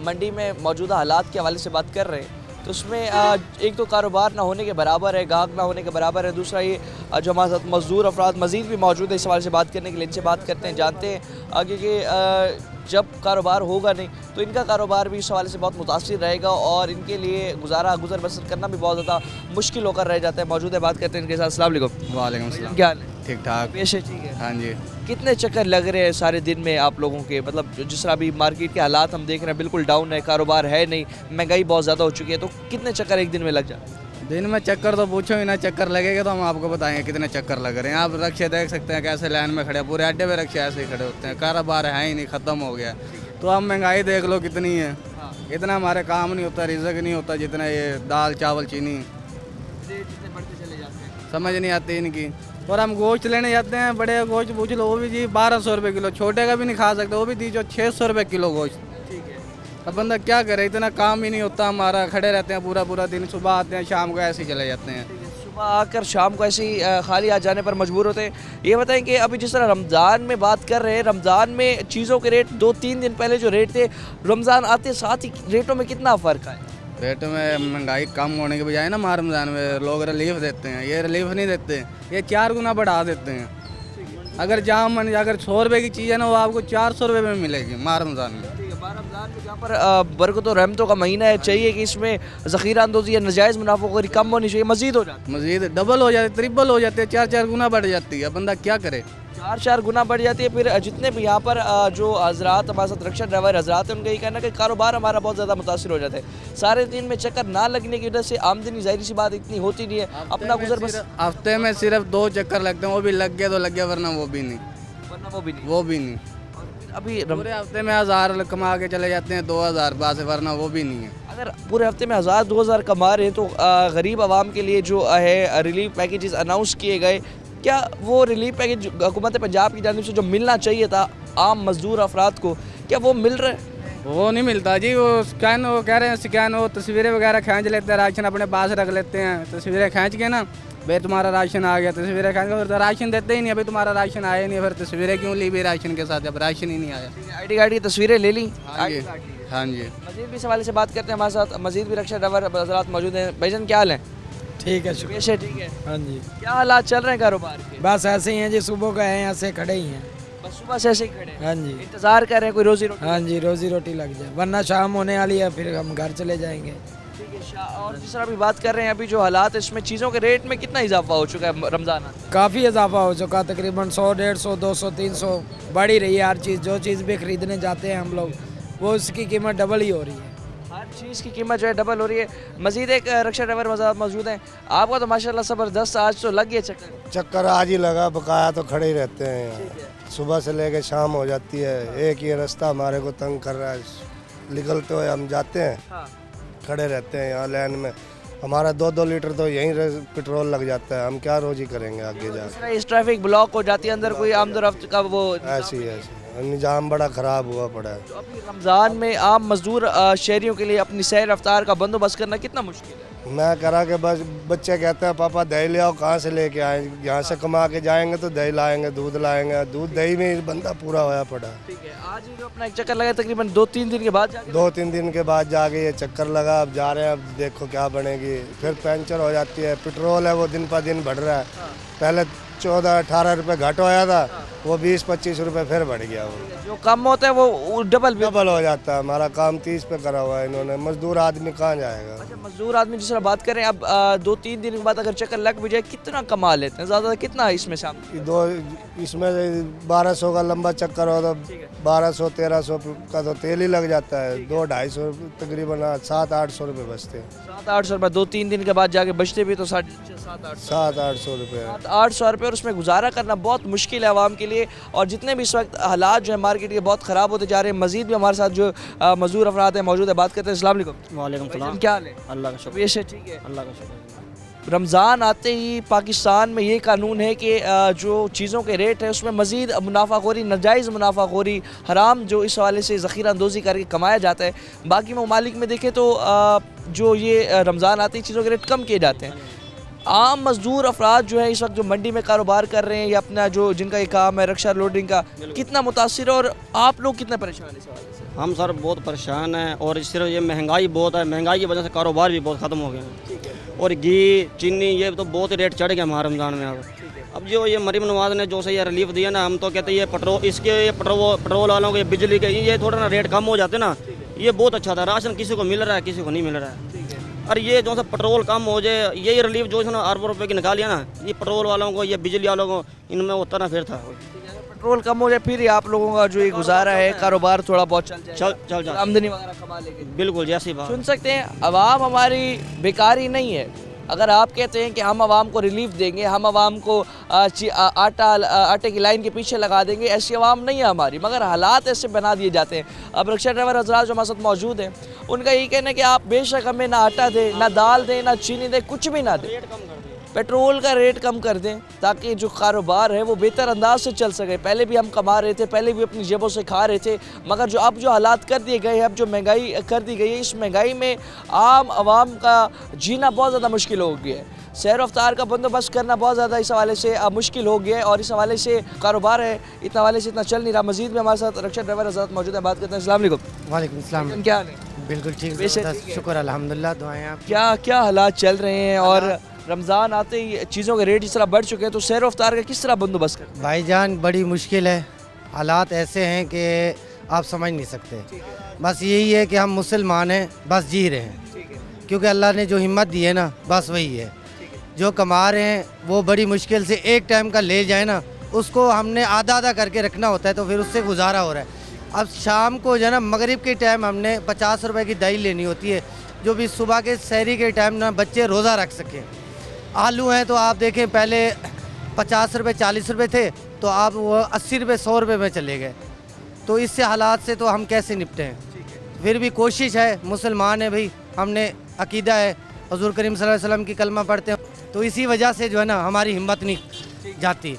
मंडी में मौजूदा हालात के हवाले से बात कर रहे हैं तो उसमें एक तो कारोबार ना होने के बराबर है, गाहक ना होने के बराबर है। दूसरा ये जो हमारे साथ मज़दूर अफराद मज़ीद भी मौजूद है इस हवाले से बात करने के लिए, इनसे बात करते हैं, जानते हैं क्योंकि जब कारोबार होगा नहीं तो इनका कारोबार भी इस हवाले से बहुत मुतासिर रहेगा और इनके लिए गुज़र बसर करना भी बहुत ज़्यादा मुश्किल होकर रह जाता है। मौजूद है, बात करते हैं इनके साथ। अस्सलाम वालेकुम। वालेकुम सलाम। क्या हाल है? ठीक ठाक। पेश है, ठीक है। हाँ जी। कितने चक्कर लग रहे हैं सारे दिन में आप लोगों के? मतलब जिस तरह अभी मार्केट के हालात हम देख रहे हैं बिल्कुल डाउन है, कारोबार है नहीं, महंगाई बहुत ज़्यादा हो चुकी है, तो कितने चक्कर एक दिन में लग जाते हैं? दिन में चक्कर तो पूछो ही ना, चक्कर लगेगा तो हम आपको बताएंगे कितने चक्कर लग रहे हैं। आप रक्शे देख सकते हैं कैसे लाइन में खड़े, पूरे अड्डे पे रक्शे ऐसे ही खड़े होते हैं, कारोबार है ही नहीं, ख़त्म हो गया। तो अब महंगाई देख लो कितनी है, इतना हमारे काम नहीं होता, रिज़्क नहीं होता जितना ये दाल चावल चीनी समझ नहीं आती इनकी। और हम गोश्त लेने जाते हैं, बड़े गोश्त पूछ लो वो भी जी 1200 रुपये किलो, छोटे का भी नहीं खा सकते, वो भी दीजिए 600 रुपये किलो गोश्त। अब बंदा क्या करे, इतना काम ही नहीं होता हमारा, खड़े रहते हैं पूरा दिन, सुबह आते हैं शाम को ऐसे ही चले जाते हैं। सुबह आकर शाम को ऐसे ही खाली आ जाने पर मजबूर होते हैं। ये बताएं कि अभी जिस तरह रमज़ान में बात कर रहे हैं, रमज़ान में चीज़ों के रेट 2-3 दिन पहले जो रेट थे, रमज़ान आते साथ ही रेटों में कितना फ़र्क है? रेट में महंगाई कम होने के बजाय ना माह रमज़ान में लोग रिलीफ देते हैं, ये रिलीफ नहीं देते, ये 4 गुना बढ़ा देते हैं। अगर अगर 100 रुपये की चीज़ है ना वो आपको 400 रुपये में मिलेगी माह रमज़ान में। रमज़ान में जहाँ पर बरकत और रहमतों का महीना है, चाहिए कि इसमें ज़ख़ीरा अंदोज़ी या नाजायज़ मुनाफाखोरी कम होनी चाहिए, मज़ीद हो जाती है, मज़ीद डबल हो जाती है, ट्रिपल हो जाती है, 4-4 गुना बढ़ जाती है। बंदा क्या करे, 4-4 गुना बढ़ जाती है। फिर जितने भी यहाँ पर जो हजरात हमारे साथ रिक्शा ड्राइवर हजरात हैं, उनका ये कहना है कि कारोबार हमारा बहुत ज़्यादा मुतासिर हो जाता है। सारे दिन में चक्कर ना लगने की वजह से आमदनी ज़ाहिर सी बात इतनी होती नहीं है, अपना गुजर बस हफ्ते में सिर्फ 2 चक्कर लगते हैं, वो भी लग गया तो लग गया, वरना वो भी नहीं। वो भी नहीं। अभी पूरे हफ्ते में 1000 कमा के चले जाते हैं, 2000 बस, वरना वो भी नहीं है। अगर पूरे हफ्ते में 1000-2000 कमा रहे हैं तो गरीब आवाम के लिए जो है रिलीफ पैकेजेस अनाउंस किए गए, क्या वो रिलीफ पैकेज हुकूमत पंजाब की जानिब से जो मिलना चाहिए था आम मजदूर अफराद को, क्या वो मिल रहा है? वो नहीं मिलता जी। वो स्कैन, वो कह रहे हैं स्कैन, वो तस्वीरें वगैरह खींच लेते हैं, राशन अपने पास रख लेते हैं, तस्वीरें खींच के ना भाई तुम्हारा राशन आ गया, तस्वीरें खींच के, फिर राशन देते ही नहीं, अभी तुम्हारा राशन आया नहीं, फिर तस्वीरें क्यों ली भी राशन के साथ जब राशन ही नहीं आया। ID कार्ड की तस्वीरें ले ली। हाँ जी, हाँ जी। मजीद भी सवाल से बात करते हैं, हमारे साथ मजीद भी रिक्शा ड्राइवर हजरात मौजूद हैं। भाईजान क्या हाल है? ठीक है, पेश है, ठीक है। हाँ जी, क्या हालात चल रहे हैं कारोबार के? बस ऐसे ही हैं जी, सुबह का है, यहाँ से खड़े ही हैं, बस सुबह से ऐसे ही खड़े हैं, हाँ जी, इंतजार कर रहे हैं कोई रोजी रोटी? हाँ जी, रोजी रोटी लग जाए, वरना शाम होने वाली है, फिर हम घर चले जाएंगे। ठीक है। और जिस तरह भी बात कर रहे हैं अभी जो हालात है, इसमें चीज़ों के रेट में कितना इजाफा हो चुका है रमज़ान? काफ़ी इजाफा हो चुका, तकरीबन 100, 150, 200, 300 बढ़ ही रही है हर चीज़। जो चीज़ भी खरीदने जाते हैं हम लोग, वो उसकी कीमत डबल ही हो रही है, हर चीज़ की कीमत जो है डबल हो रही है। मजीद एक रिक्शा ड्राइवर मौजूद हैं, आपका तो माशाल्लाह ज़बरदस्त आज तो लग गया चक्कर आज ही लगा, बकाया तो खड़े ही रहते हैं यहाँ, सुबह से लेकर शाम हो जाती है। एक ही रास्ता हमारे को तंग कर रहा है, निकलते हुए हम जाते हैं, हाँ। खड़े रहते हैं यहाँ लाइन में, हमारा 2-2 लीटर तो यहीं पेट्रोल लग जाता है, हम क्या रोजी करेंगे आगे जाकर। इस ट्रैफिक ब्लॉक हो जाती है, अंदर कोई आमदोरफ्त का वो ऐसी निज़ाम बड़ा ख़राब हुआ पड़ा है। अभी रमज़ान में आम मजदूर शहरियों के लिए अपनी सैर रफ्तार का बंदोबस्त करना कितना मुश्किल है? मैं करा के बस बच्चे कहते हैं पापा दही ले आओ, कहाँ से लेके आए, यहाँ से कमा के जाएंगे तो दही लाएंगे, दूध लाएंगे, दूध दही में ही बंदा पूरा होया पड़ा है। ठीक है, आज ही जो अपना एक चक्कर लगा तकरीबन 2-3 दिन के बाद जाके 2-3 दिन के बाद जाके ये चक्कर लगा, अब जा रहे हैं, अब देखो क्या बनेगी। फिर पंचर हो जाती है, पेट्रोल है वो दिन पर दिन बढ़ रहा है, पहले 14-18 रुपये घट होया था, वो 20-25 रुपये फिर बढ़ गया। वो जो कम होता है वो डबल हो जाता है। हमारा काम 30 पे करा हुआ है इन्होंने, मजदूर आदमी कहाँ जाएगा। अच्छा, मजदूर आदमी जिस तरह बात करें, अब 2-3 दिन के बाद अगर चक्कर लग भी जाए कितना कमा लेते हैं, ज़्यादा कितना इसमें शामिल? इसमें 1200 का लंबा चक्कर हो तो 1200-1300 का तो तेल ही लग जाता है, 200-250 तकरीबन 700-800 रुपये बचते हैं। 700-800 रुपये 2-3 दिन के बाद जाके बचते भी तो 700-800 रुपये। 800 रुपये, और उसमें गुजारा करना बहुत मुश्किल है आवाम के लिए। और जितने भी इस वक्त हालात जो है मार्केट के बहुत ख़राब होते जा रहे हैं। मजीद भी हमारे साथ जो मजदूर अफराद हैं मौजूद है, बात करते हैं। अस्सलाम वालेकुम। वालेकुम सलाम। क्या हाल है? अल्लाह का शुक्र। वैसे ठीक है, अल्लाह का शुक्र। रमज़ान आते ही पाकिस्तान में ये कानून है कि जो चीज़ों के रेट है उसमें मज़ीद मुनाफाखोरी, नाजायज़ मुनाफाखोरी, हराम जो इस हवाले से ज़ख़ीरा अंदोज़ी करके कमाया जाता है। बाकी ममालिक में देखें तो जो ये रमज़ान आते ही चीज़ों के रेट कम किए जाते हैं। आम मजदूर अफराद जो है इस वक्त जो मंडी में कारोबार कर रहे हैं या अपना जो जिनका ये काम है रक्षा लोडिंग का, कितना मुतासिर है और आप लोग कितना परेशान हैं इस हवाले से? हम सर बहुत परेशान हैं, और सिर्फ ये महंगाई बहुत है, महंगाई की वजह से कारोबार भी बहुत ख़त्म हो गए हैं। और घी, चीनी, ये तो बहुत रेट चढ़ गया हमारे रमज़ान में। अब जो ये मरीम नवाज ने जो से ये रिलीफ दिया ना, हम तो कहते हैं ये पेट्रोल वालों के, बिजली के, ये थोड़ा ना रेट कम हो जाते ना, ये बहुत अच्छा था। राशन किसी को मिल रहा है, किसी को नहीं मिल रहा है। और ये जो सा पेट्रोल कम हो जाए, यही रिलीफ जो है ना अरबों रुपए की निकालिया ना, ये पेट्रोल वालों को, ये बिजली वालों को, इनमें उतना ना फिर था। पेट्रोल कम हो जाए फिर ही आप लोगों का जो ये गुजारा है, कारोबार थोड़ा बहुत चल जाए, आमदनी वगैरह कमा लेंगे। बिल्कुल जैसी बात। सुन सकते हैं, अवाम हमारी बेकारी नहीं है। अगर आप कहते हैं कि हम आवाम को रिलीफ देंगे, हम आवाम को आटे की लाइन के पीछे लगा देंगे, ऐसी आवाम नहीं है हमारी, मगर हालात ऐसे बना दिए जाते हैं। अब रिक्शा ड्राइवर हजरात जो हमारे साथ मौजूद हैं, उनका यही कहना है कि आप बेशक हमें ना आटा दें, ना दाल दें, ना चीनी दें, कुछ भी ना दें, पेट्रोल का रेट कम कर दें ताकि जो कारोबार है वो बेहतर अंदाज से चल सके। पहले भी हम कमा रहे थे, पहले भी अपनी जेबों से खा रहे थे, मगर जो अब जो हालात कर दिए गए हैं, अब जो महंगाई कर दी गई है, इस महंगाई में आम आवाम का जीना बहुत ज़्यादा मुश्किल हो गया है। सैर रफ्तार का बंदोबस्त करना बहुत ज़्यादा इस हवाले से मुश्किल हो गया है, और इस हवाले से कारोबार है इतना हवाले से इतना चल नहीं रहा। मजीद में हमारे साथ रिक्शा ड्राइवर हज़रात मौजूद हैं, बात करते हैं। अस्सलाम वालेकुम। वालेकुम सलाम। क्या हाल है? बिल्कुल ठीक, वैसे ठीक है। शुक्र अल्हम्दुलिल्लाह, दुआएं आप। क्या हालात चल रहे हैं, और रमज़ान आते ही चीज़ों के रेट इस तरह बढ़ चुके हैं, तो सैर रफ्तार का किस तरह बंदोबस्त करें? भाईजान बड़ी मुश्किल है, हालात ऐसे हैं कि आप समझ नहीं सकते। बस यही है कि हम मुसलमान हैं, बस जी रहे हैं, क्योंकि अल्लाह ने जो हिम्मत दी है ना, बस वही है। जो कमा रहे हैं वो बड़ी मुश्किल से एक टाइम का ले जाए ना, उसको हमने आधा आधा करके रखना होता है, तो फिर उससे गुजारा हो रहा है। अब शाम को जो है ना, मगरिब के टाइम हमने 50 रुपए की दही लेनी होती है, जो भी सुबह के सहरी के टाइम ना बच्चे रोज़ा रख सकें। आलू हैं तो आप देखें, पहले 50 रुपये 40 रुपये थे, तो आप वो 80 रुपये 100 रुपये में चले गए। तो इससे हालात से तो हम कैसे निपटें? फिर भी कोशिश है, मुसलमान है भाई, हमने अकीदा है, हुज़ूर करीम सल्लल्लाहु अलैहि वसल्लम की कलमा पढ़ते हैं, तो इसी वजह से जो है ना हमारी हिम्मत नहीं जाती।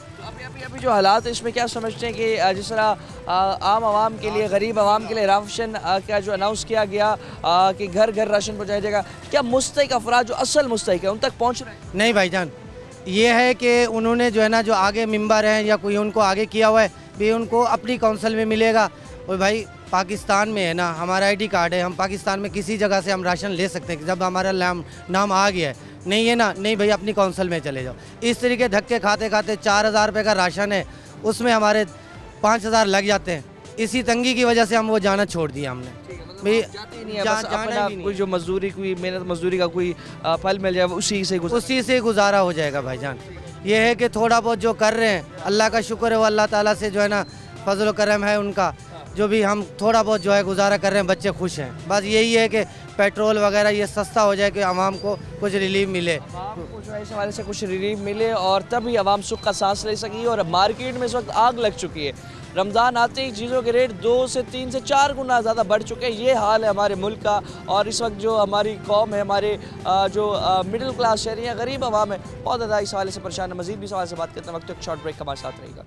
अभी जो हालात है इसमें क्या समझते हैं कि जिस तरह आम आवाम के लिए, गरीब आवाम के लिए राशन का जो अनाउंस किया गया कि घर घर राशन पहुँचाया जाएगा, क्या मुस्तहिक अफराद जो असल मुस्तहिक है उन तक पहुँच रहे हैं? नहीं भाईजान, ये है कि उन्होंने जो है ना, जो आगे मेंबर हैं या कोई उनको आगे किया हुआ है भी, उनको अपनी काउंसिल में मिलेगा। और भाई पाकिस्तान में है ना, हमारा ID कार्ड है, हम पाकिस्तान में किसी जगह से हम राशन ले सकते हैं जब हमारा नाम आ गया है। नहीं है ना, नहीं भाई अपनी काउंसिल में चले जाओ। इस तरीके धक्के खाते खाते 4000 रुपये का राशन है, उसमें हमारे 5000 लग जाते हैं। इसी तंगी की वजह से हम वो जाना छोड़ दिया हमने। भाई जाते ही नहीं है, बस अपना कोई जो मजदूरी, कोई मेहनत मजदूरी का कोई फल मिल जाए, उसी से गुजारा हो जाएगा भाईजान। ये है कि थोड़ा बहुत जो कर रहे हैं, अल्लाह का शुक्र है, वो अल्लाह ताला से जो है ना फजल करम है उनका, जो भी हम थोड़ा बहुत जो है गुजारा कर रहे हैं, बच्चे खुश हैं। बस यही है कि पेट्रोल वगैरह ये सस्ता हो जाए कि आवाम को कुछ रिलीफ मिले, को जो है इस हवाले से कुछ रिलीफ मिले, और तभी आवाम सुख का सांस ले सकी। और मार्केट में इस वक्त आग लग चुकी है। रमज़ान आते ही चीज़ों के रेट 2 से 3 से 4 गुना ज़्यादा बढ़ चुके हैं। ये हाल है हमारे मुल्क का, और इस वक्त जो हमारी कौम है, हमारे जो मिडिल क्लास शहरी हैं, गरीब आवाम है, बहुत ज़्यादा इस हवाले से परेशान है। मज़ीद भी इस हवाले से बात करते हैं, वक्त एक शॉर्ट ब्रेक हमारे साथ रहेगा।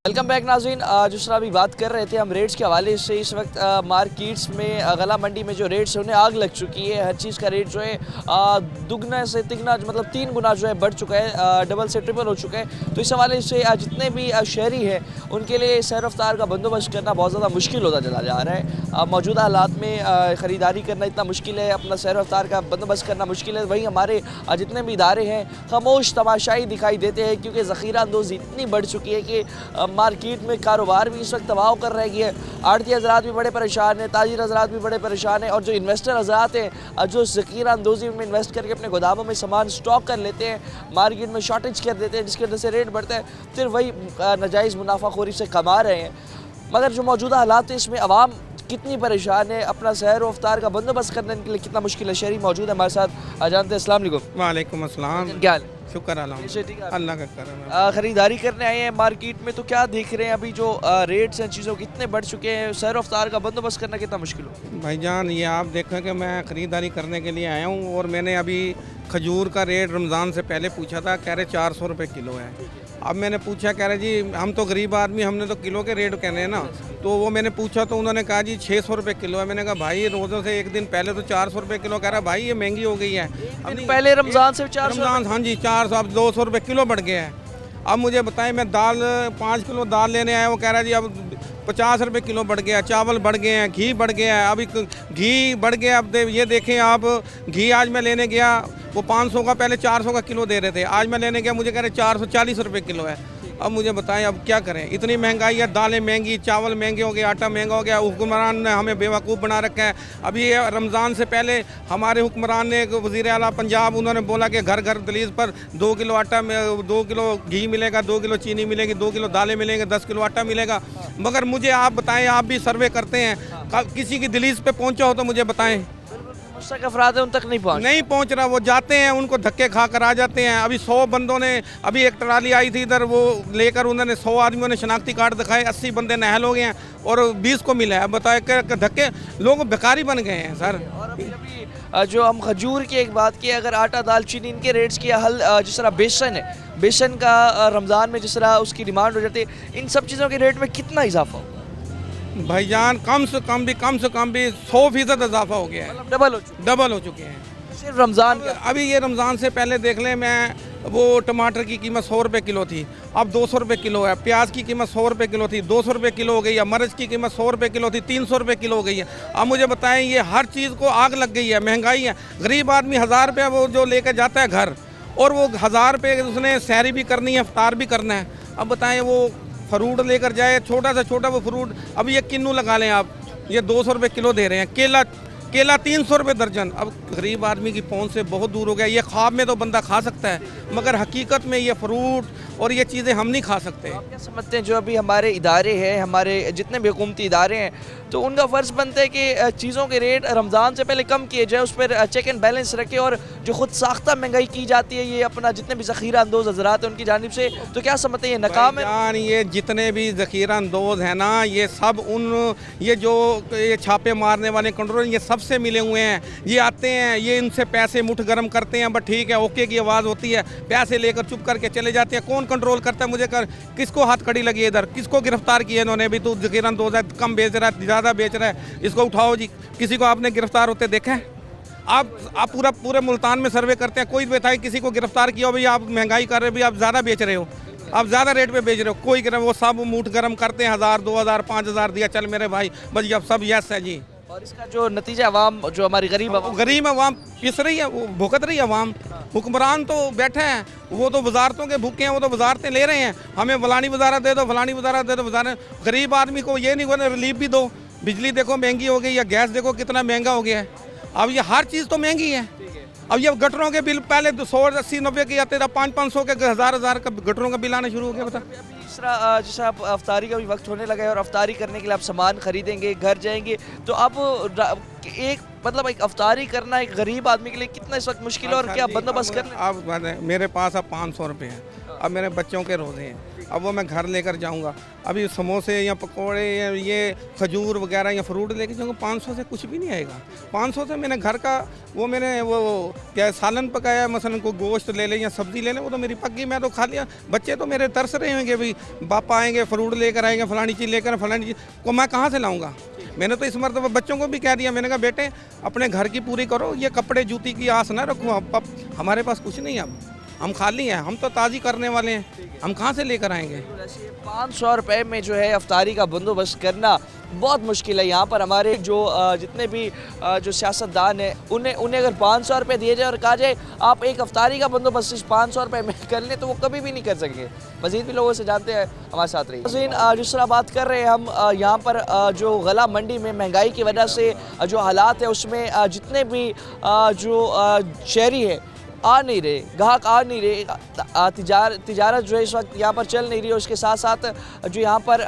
वेलकम बैक नाज़रीन। जिस तरह अभी बात कर रहे थे हम रेट्स के हवाले से, इस वक्त मार्केट्स में गला मंडी में जो रेट्स हैं उन्हें आग लग चुकी है। हर चीज़ का रेट जो है दुगना से तिगना मतलब 3 गुना जो है बढ़ चुका है, डबल से ट्रिपल हो चुका है। तो इस हवाले से जितने भी शहरी हैं उनके लिए सैर रफ्तार का बंदोबस्त करना बहुत ज़्यादा मुश्किल होता चला जा रहा है। मौजूदा हालात में ख़रीदारी करना इतना मुश्किल है, अपना सैर रफ्तार का बंदोबस्त करना मुश्किल है। वहीं हमारे जितने भी इदारे हैं खामोश तमाशाई दिखाई देते हैं, क्योंकि ज़ख़ीरा अंदोज़ी इतनी बढ़ चुकी है कि मार्केट में कारोबार भी इस वक्त तबाह कर रह गया है। आड़ती हज़रात भी बड़े परेशान हैं, ताजिर हज़रात भी बड़े परेशान हैं, और जो इन्वेस्टर हज़रात हैं जो ज़ख़ीरा अंदोज़ी में इन्वेस्ट करके अपने गोदामों में सामान स्टॉक कर लेते हैं, मार्केट में शॉर्टेज कर देते हैं, जिसकी वजह से रेट बढ़ता है, फिर वही नाजायज़ मुनाफाखोरी से कमा रहे हैं। मगर जो मौजूदा हालात है इसमें आवाम कितनी परेशान है, अपना सैर व अफ्तार का बंदोबस्त करने के लिए कितना मुश्किल है। शहरी मौजूद है हमारे साथ, जानते हैं। अस्सलाम वालेकुम। वालेकुम अस्सलाम। क्या हाल है? शुक्र अल्हम्दुलिल्लाह, अल्लाह का करम है। ख़रीदारी करने आए हैं मार्केट में, तो क्या देख रहे हैं अभी जो रेट्स हैं चीज़ों के इतने बढ़ चुके हैं, सैर अफ्तार का बंदोबस्त करना कितना मुश्किल हो? भाईजान ये आप देखें कि मैं ख़रीदारी करने के लिए आया हूँ, और मैंने अभी खजूर का रेट रमज़ान से पहले पूछा था, कह रहे 400 रुपये किलो है। अब मैंने पूछा, कह रहे जी हम तो गरीब आदमी, हमने तो किलो के रेट कहने हैं ना। तो वो मैंने पूछा तो उन्होंने कहा जी 600 रुपये किलो है। मैंने कहा भाई रोज़ों से एक दिन पहले तो 400 रुपये किलो, कह रहा भाई ये महंगी हो गई है। अब पहले रमज़ान से 400, रमज़ान हाँ जी 400, अब 200 रुपये किलो बढ़ गया है। अब मुझे बताएं, मैं दाल 5 किलो दाल लेने आया, वो कह रहा है जी अब 50 रुपये किलो बढ़ गया, चावल बढ़ गए हैं, घी बढ़ गया है। अभी घी बढ़ गया, अब ये देखें आप, घी आज मैं लेने गया वो 500 का पहले 400 का किलो दे रहे थे, आज मैं लेने गया मुझे कह रहे 440 रुपये किलो है। अब मुझे बताएं अब क्या करें, इतनी महंगाई है, दालें महंगी, चावल महंगे हो गए, आटा महंगा हो गया। हुक्मरान ने हमें बेवकूफ़ बना रखा है। अभी रमज़ान से पहले हमारे हुक्मरान ने, वज़ीर आला पंजाब, उन्होंने बोला कि घर घर दलीज पर 2 किलो आटा में 2 किलो घी मिलेगा, 2 किलो चीनी मिलेगी, 2 किलो दालें मिलेंगे, 10 किलो आटा मिलेगा। मगर मुझे आप बताएं, आप भी सर्वे करते हैं, किसी की दलीज पे पहुँचा हो तो मुझे बताएं। मुस्तक अफराद है उन तक नहीं पहुँच रहा, वो जाते हैं उनको धक्के खा कर आ जाते हैं। अभी 100 बंदों ने, अभी एक ट्राली आई थी इधर, वो लेकर उन्होंने 100 आदमियों ने शनाख्ती कार्ड दिखाए, 80 बंदे नहल हो गए हैं और 20 को मिला है। अब बताए कि धक्के, लोग बेकारी बन गए हैं सर। और अभी जो हम खजूर की एक बात की, अगर आटा दाल चीनी इनके रेट्स की हल, जिस तरह बेसन है, बेसन का रमज़ान में जिस तरह उसकी डिमांड हो जाती है, इन सब चीज़ों के रेट में कितना इजाफा होगा? भाईजान कम से कम भी 100% इजाफा हो गया है, मतलब डबल हो चुके हैं सिर्फ रमज़ान का। अभी ये रमज़ान से पहले देख लें, मैं वो टमाटर की कीमत 100 रुपये किलो थी, अब 200 रुपये किलो है। प्याज की कीमत 100 रुपये किलो थी, 200 रुपये किलो हो गई है। मर्च की कीमत 100 रुपये किलो थी, 300 रुपये किलो हो गई है। अब मुझे बताएं, ये हर चीज़ को आग लग गई है, महंगाई है। गरीब आदमी 1000 रुपये वो जो लेकर जाता है घर, और वो 1000 रुपये उसने सहरी भी करनी है, इफ्तार भी करना है। अब बताएं, वो फ्रूट लेकर जाए, छोटा से छोटा वो फ्रूट, अब ये किन्नू लगा लें आप, ये 200 रुपये किलो दे रहे हैं। केला 300 रुपये दर्जन। अब गरीब आदमी की पहुंच से बहुत दूर हो गया। ये ख्वाब में तो बंदा खा सकता है, मगर हकीकत में ये फ्रूट और ये चीज़ें हम नहीं खा सकते। आप क्या समझते हैं, जो अभी हमारे इदारे हैं, हमारे जितने भी हुकूमती इदारे हैं, तो उनका फ़र्ज़ बनता है कि चीज़ों के रेट रमज़ान से पहले कम किए जाए, उस पर चेक एंड बैलेंस रखें, और जो खुद साख्ता महंगाई की जाती है ये अपना जितने भी ज़ख़ीरा अंदोज़ हज़रात हैं उनकी जानिब से, तो क्या समझते हैं ये नाकाम है? ये जितने भी ज़ख़ीरा अंदोज़ हैं ना, ये सब ये जो ये छापे मारने वाले कंट्रोल, ये सबसे मिले हुए हैं। ये आते हैं, ये इनसे पैसे मुठ गर्म करते हैं, बट ठीक है, ओके की आवाज़ होती है, पैसे लेकर चुप करके चले जाते हैं। कौन कंट्रोल करता है? मुझे किसको हाथ कड़ी लगी है इधर? किसको गिरफ्तार किया इन्होंने? भी तो ज़ख़ीरा अंदोज़ है, कम बेच रहा है, ज़्यादा बेच रहा है, इसको उठाओ जी। किसी को आपने गिरफ्तार होते देखा है? आप पूरे मुल्तान में सर्वे करते हैं, कोई बताए किसी को गिरफ्तार किया हो भाई आप महंगाई कर रहे हो, भाई आप ज़्यादा बेच रहे हो, आप ज़्यादा रेट पे बेच रहे हो? कोई वो सब मुठ गर्म करते हैं, 1000 2000 5000 दिया, चल मेरे भाई बस, अब सब यस है जी। और इसका जो नतीजा अवाम, जो हमारी गरीब अवाम पिस रही है, वो भुगत रही है अवाम। हुक्मरान तो बैठे हैं, वो तो वजारतों के भूखे हैं, वो तो वजारतें ले रहे हैं, हमें फलानी वजारत दे दो, फलानी वजारत दे दो, गरीब आदमी को ये नहीं बोले रिलीफ भी दो। बिजली देखो महंगी हो गई, या गैस देखो कितना महंगा हो गया है। अब ये हर चीज़ तो महंगी है। अब ये गटरों के बिल पहले 100 80 90 के आते थे, 500 के 1000 का गटरों का बिल आना शुरू हो गया। बता जैसे आप अफ्तारी का भी वक्त होने लगा है, और अफ्तारी करने के लिए आप सामान खरीदेंगे, घर जाएंगे, तो आप एक अफ्तारी करना एक गरीब आदमी के लिए कितना इस वक्त मुश्किल है, और क्या बंदोबस्त कर? अब मेरे पास अब 500 रुपये हैं, अब मेरे बच्चों के रोज़े हैं, अब वो मैं घर लेकर जाऊंगा। अभी समोसे या पकोड़े या ये खजूर वगैरह या फ्रूट लेकर जाऊंगा, 500 से कुछ भी नहीं आएगा। 500 से मैंने घर का मैंने वो क्या सालन पकाया, मसलन को गोश्त ले लें या सब्ज़ी ले लें, वो तो मेरी पक गई, मैं तो खा लिया। बच्चे तो मेरे तरस रहे होंगे, भाई पापा आएंगे, फ्रूट लेकर आएंगे, फलानी चीज़ लेकर, फलानी चीज़ को मैं कहाँ से लाऊंगा। मैंने तो इस मरतबा बच्चों को भी कह दिया, मैंने कहा बेटे अपने घर की पूरी करो, ये कपड़े जूती की आस ना रखो। अब हमारे पास कुछ नहीं है, अब हम खाली हैं, हम तो ताज़ी करने वाले हैं, हम कहाँ से लेकर आएंगे। 500 रुपये में जो है अफ्तारी का बंदोबस्त करना बहुत मुश्किल है। यहाँ पर हमारे जो जितने भी जो सियासतदान हैं उन्हें अगर 500 रुपये दिए जाए और कहा जाए आप एक अफ्तारी का बंदोबस्त इस 500 रुपये में कर लें, तो वो कभी भी नहीं कर सकेंगे। मज़ीद भी लोगों से जानते हैं, हमारे साथ रहिए। जिस तरह बात कर रहे हैं हम यहाँ पर जो गला मंडी में महंगाई की वजह से जो हालात है उसमें जितने भी जो शहरी है आ नहीं रहे, ग्राहक आ नहीं रहे, तिजारत जो है इस वक्त यहाँ पर चल नहीं रही है। उसके साथ साथ जो यहाँ पर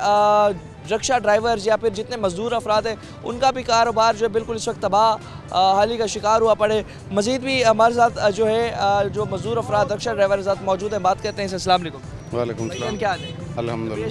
रिक्शा ड्राइवर्स या फिर जितने मजदूर अफराद हैं उनका भी कारोबार जो है बिल्कुल इस वक्त तबाह हाली का शिकार हुआ पड़े। मज़ीद भी हमारे साथ जो है जो मजदूर अफराद रिक्शा ड्राइवर के साथ मौजूद हैं, बात करते हैं। अस्सलाम वालेकुम। वालेकुम सलाम। क्या हाल है? अल्हम्दुलिल्लाह,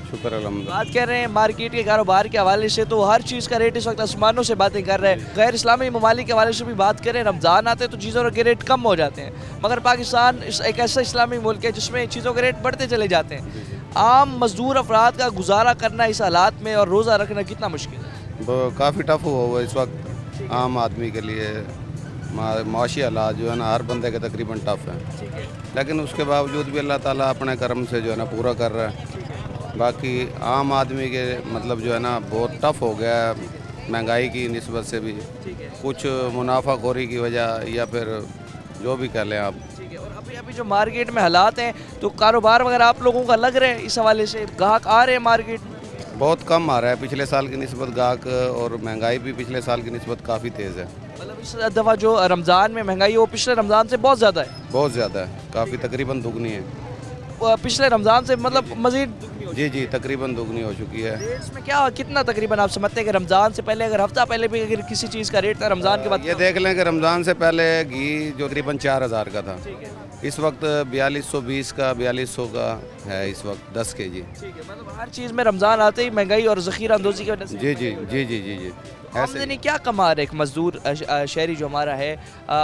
शुक्र अल्हम्दुलिल्लाह। बात कर रहे हैं मार्केट के कारोबार के हवाले से, तो हर चीज़ का रेट इस वक्त आसमानों से बातें कर रहे हैं। गैर इस्लामी ममालिक के हवाले से भी बात करें, रमज़ान आते हैं तो चीज़ों के रेट कम हो जाते हैं, मगर पाकिस्तान एक ऐसा इस्लामी मुल्क है जिसमें चीज़ों के रेट बढ़ते चले जाते हैं। आम मजदूर अफराद का गुजारा करना इस हालात में और रोज़ा रखना कितना मुश्किल है? काफ़ी टफ हुआ इस वक्त आम आदमी के लिए। माशी हालात जो है ना हर बंदे के तकरीबन टफ है, लेकिन उसके बावजूद भी अल्लाह ताला अपने करम से जो है ना पूरा कर रहा है। बाकी आम आदमी के मतलब जो है ना बहुत टफ हो गया है महंगाई की निस्बत से भी, कुछ मुनाफाखोरी की वजह या फिर जो भी कह लें आप। और अभी जो मार्केट में हालात हैं तो कारोबार वगैरह आप लोगों का लग रहा है इस हवाले से, ग्राहक आ रहे हैं मार्केट में? बहुत कम आ रहा है पिछले साल की निस्बत ग्राहक, और महंगाई भी पिछले साल की निस्बत काफ़ी तेज़ है। मतलब इस दफ़ा जो रमज़ान में महंगाई है वो पिछले रमज़ान से बहुत ज़्यादा है? बहुत ज़्यादा है, काफ़ी तकरीबन दुगनी है। पिछले रमज़ान से मतलब मज़ीद? जी तकरीबन दुगनी हो चुकी है। इसमें क्या कितना तकरीबन आप समझते हैं कि रमज़ान से पहले अगर हफ्ता पहले भी अगर किसी चीज़ का रेट था रमज़ान के बाद? ये देख लें कि रमज़ान से पहले घी जो तकरीबन 4000 का था, इस वक्त 4220 का 4200 का है इस वक्त 10 kg। ठीक है, मतलब हर चीज़ में रमज़ान आते ही महंगाई और ज़ख़ीरा अंदोज़ी की वजह से। जी आमदनी क्या कमा रहे एक मजदूर शहरी जो हमारा है,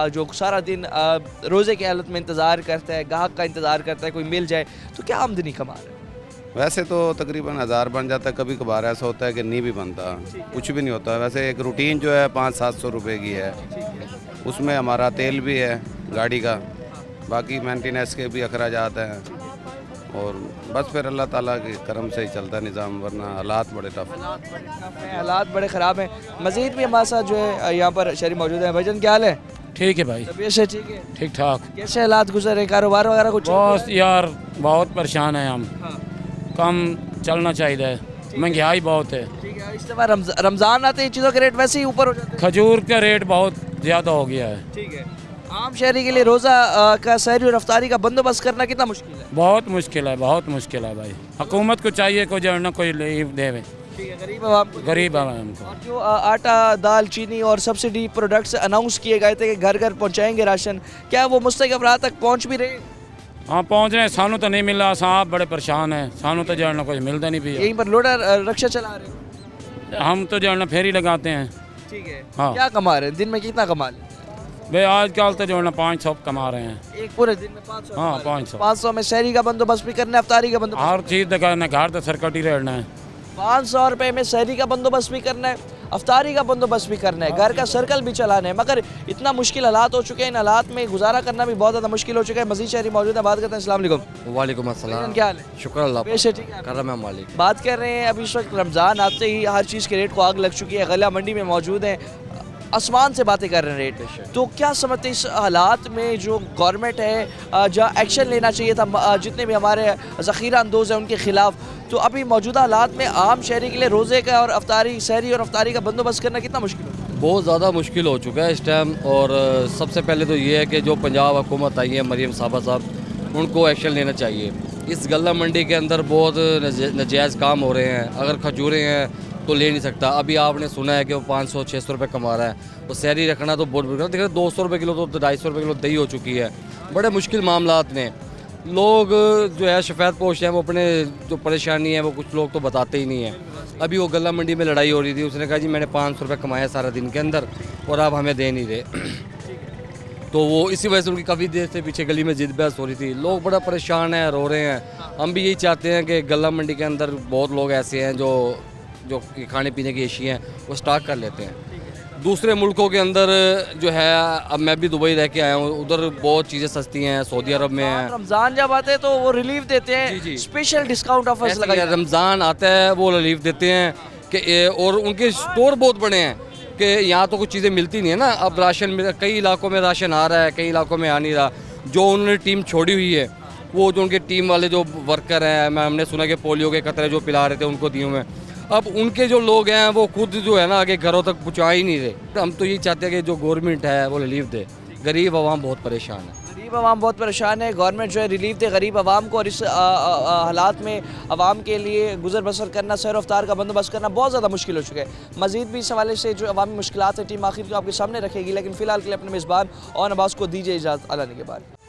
जो सारा दिन रोज़े की हालत में इंतज़ार करता है, ग्राहक का इंतज़ार करता है कोई मिल जाए, तो क्या आमदनी कमा रहे हैं? वैसे तो तकरीबन 1000 बन जाता है, कभी कभार ऐसा होता है कि नहीं भी बनता, कुछ भी नहीं होता। वैसे एक रूटीन जो है 500-700 रुपये की है, उसमें हमारा तेल भी है गाड़ी का, बाकी मेंटेनेंस के भी अखराजात हैं, और बस फिर अल्लाह ताला के करम से ही चलता है निज़ाम, वरना हालात बड़े टफ हैं, हालात बड़े ख़राब हैं। मज़ीद भी हमारे साथ जो है यहाँ पर शहरी मौजूद है। भाईजान क्या हाल है? ठीक है भाई, तबीयत से ठीक है? ठीक ठाक। कैसे हालात गुजर रहे, कारोबार वगैरह कुछ? बस यार बहुत परेशान है हम, कम चलना चाहिए, महंगाई बहुत है। ठीक है, इस दफ़ा रमज़ान आते ही चीज़ों के रेट वैसे ही ऊपर हो जाते हैं। खजूर का रेट बहुत ज़्यादा हो गया है। ठीक है, आम शहरी के लिए रोज़ा का सहरी और अफ्तारी का बंदोबस्त करना कितना मुश्किल है? बहुत मुश्किल है, बहुत मुश्किल है भाई। हुकूमत को चाहिए कोई जो है ना कोई लीव देवे। ठीक है, गरीब है आपको? गरीब है हमको। और जो आटा दाल चीनी और सब्सिडी प्रोडक्ट्स अनाउंस किए गए थे कि घर घर पहुँचाएंगे राशन, क्या वो मुस्तहिक अफराद तक पहुँच भी रहे? हाँ पहुँच रहे हैं, सानू तो नहीं मिल रहा, साहब बड़े परेशान हैं, सानू तो जो है ना कुछ मिलता नहीं भी। यहीं पर लोडर रिक्शा चला रहे हैं? हम तो जो है ना फेरी लगाते हैं। ठीक है, हाँ। क्या कमा रहे हैं दिन में, कितना कमा लेते हैं? भाई आजकल तो जो है ना 500 कमा रहे हैं एक पूरे दिन में 500? हाँ 500। 500 में शहरी का बंदोबस्त भी करना है, अफ्तारी का बंदोबस्त? हर चीज़ दिखाना, घर तो सरकटी रहना है। 500 रुपये में शहरी का बंदोबस्त भी करना है, अफ्तारी का बंदोबस्त भी करना है, घर का सर्कल भी चलाना है, मगर इतना मुश्किल हालात हो चुके हैं, इन हालात में गुजारा करना भी बहुत ज़्यादा मुश्किल हो चुका है। मज़ीद शहरी मौजूद है, बात करते हैं। अस्सलाम वालेकुम। वालेकुम अस्सलाम। क्या हाल है? शुक्र अल्लाह पेश है, ठीक है। करम है मालिक। बात कर रहे हैं अभी इस वक्त रमज़ान आते ही हर चीज़ के रेट को आग लग चुकी है, गला मंडी में मौजूद है, आसमान से बातें कर रहे हैं रेट। तो क्या समझते हैं इस हालात में जो गवर्नमेंट है जहाँ एक्शन लेना चाहिए था जितने भी हमारे ज़ख़ीरा अंदोज़ हैं उनके ख़िलाफ़, तो अभी मौजूदा हालात में आम शहरी के लिए रोज़े का और अफ्तारी सहरी और अफ्तारी का बंदोबस्त करना कितना मुश्किल है? बहुत ज़्यादा मुश्किल हो चुका है इस टाइम। और सबसे पहले तो ये है कि जो पंजाब हुकूमत आई है मरीम साहब, उनको एक्शन लेना चाहिए। इस गल्ला मंडी के अंदर बहुत नजायज़ काम हो रहे हैं, अगर खजूरें हैं तो ले नहीं सकता। अभी आपने सुना है कि वो 500-600 रुपये कमा रहा है, तो सहरी रखना तो बहुत बुरा। देखिए 200 रुपये किलो तो 250 रुपये किलो दही हो चुकी है, बड़े मुश्किल मामलात में। लोग जो है शिकायत पोस्ट हैं वो अपने जो परेशानी है वो कुछ लोग तो बताते ही नहीं हैं। अभी वो गला मंडी में लड़ाई हो रही थी, उसने कहा जी मैंने 500 रुपये कमाया सारा दिन के अंदर और आप हमें दे नहीं रहे। तो वो इसी वजह से उनकी काफ़ी देर से पीछे गली में जिद बहस हो रही थी। लोग बड़ा परेशान हैं, रो रहे हैं। हम भी यही चाहते हैं कि गला मंडी के अंदर बहुत लोग ऐसे हैं जो खाने पीने की अशियाँ हैं वो स्टॉक कर लेते हैं। दूसरे मुल्कों के अंदर जो है, अब मैं भी दुबई रह के आया हूँ, उधर बहुत चीज़ें सस्ती हैं, सऊदी अरब में है। रमज़ान जब आते हैं तो वो रिलीफ देते हैं, स्पेशल डिस्काउंट ऑफर्स लगाए। रमज़ान आता है वो रिलीफ देते हैं कि और उनके स्टोर बहुत बड़े हैं कि यहाँ तो कुछ चीज़ें मिलती नहीं है ना। अब राशन कई इलाकों में राशन आ रहा है, कई इलाकों में आ नहीं रहा। जो उन्होंने टीम छोड़ी हुई है वो जो उनके टीम वाले जो वर्कर हैं, हमने सुना कि पोलियो के कतरे जो पिला रहे थे उनको दिए हुए। अब उनके जो लोग हैं वो खुद जो है ना आगे घरों तक पहुँचा ही नहीं रहे। हम तो यही चाहते हैं कि जो गवर्नमेंट है वो रिलीफ दे। गरीब आवाम बहुत परेशान है, गरीब आवाम बहुत परेशान है। गवर्नमेंट जो है रिलीफ दे गरीब आवाम को, और इस हालात में आवाम के लिए गुजर बसर करना, सैर रफ्तार का बंदोबस्त करना बहुत ज़्यादा मुश्किल हो चुका है। मज़ीद भी इस हवाले से जो अवामी मुश्किलात है टीम आखिर को आपके सामने रखेगी, लेकिन फ़िलहाल के लिए अपने मेज़बान और नवाज़ को दीजिए इजाज़त। अल्लाह के बाद।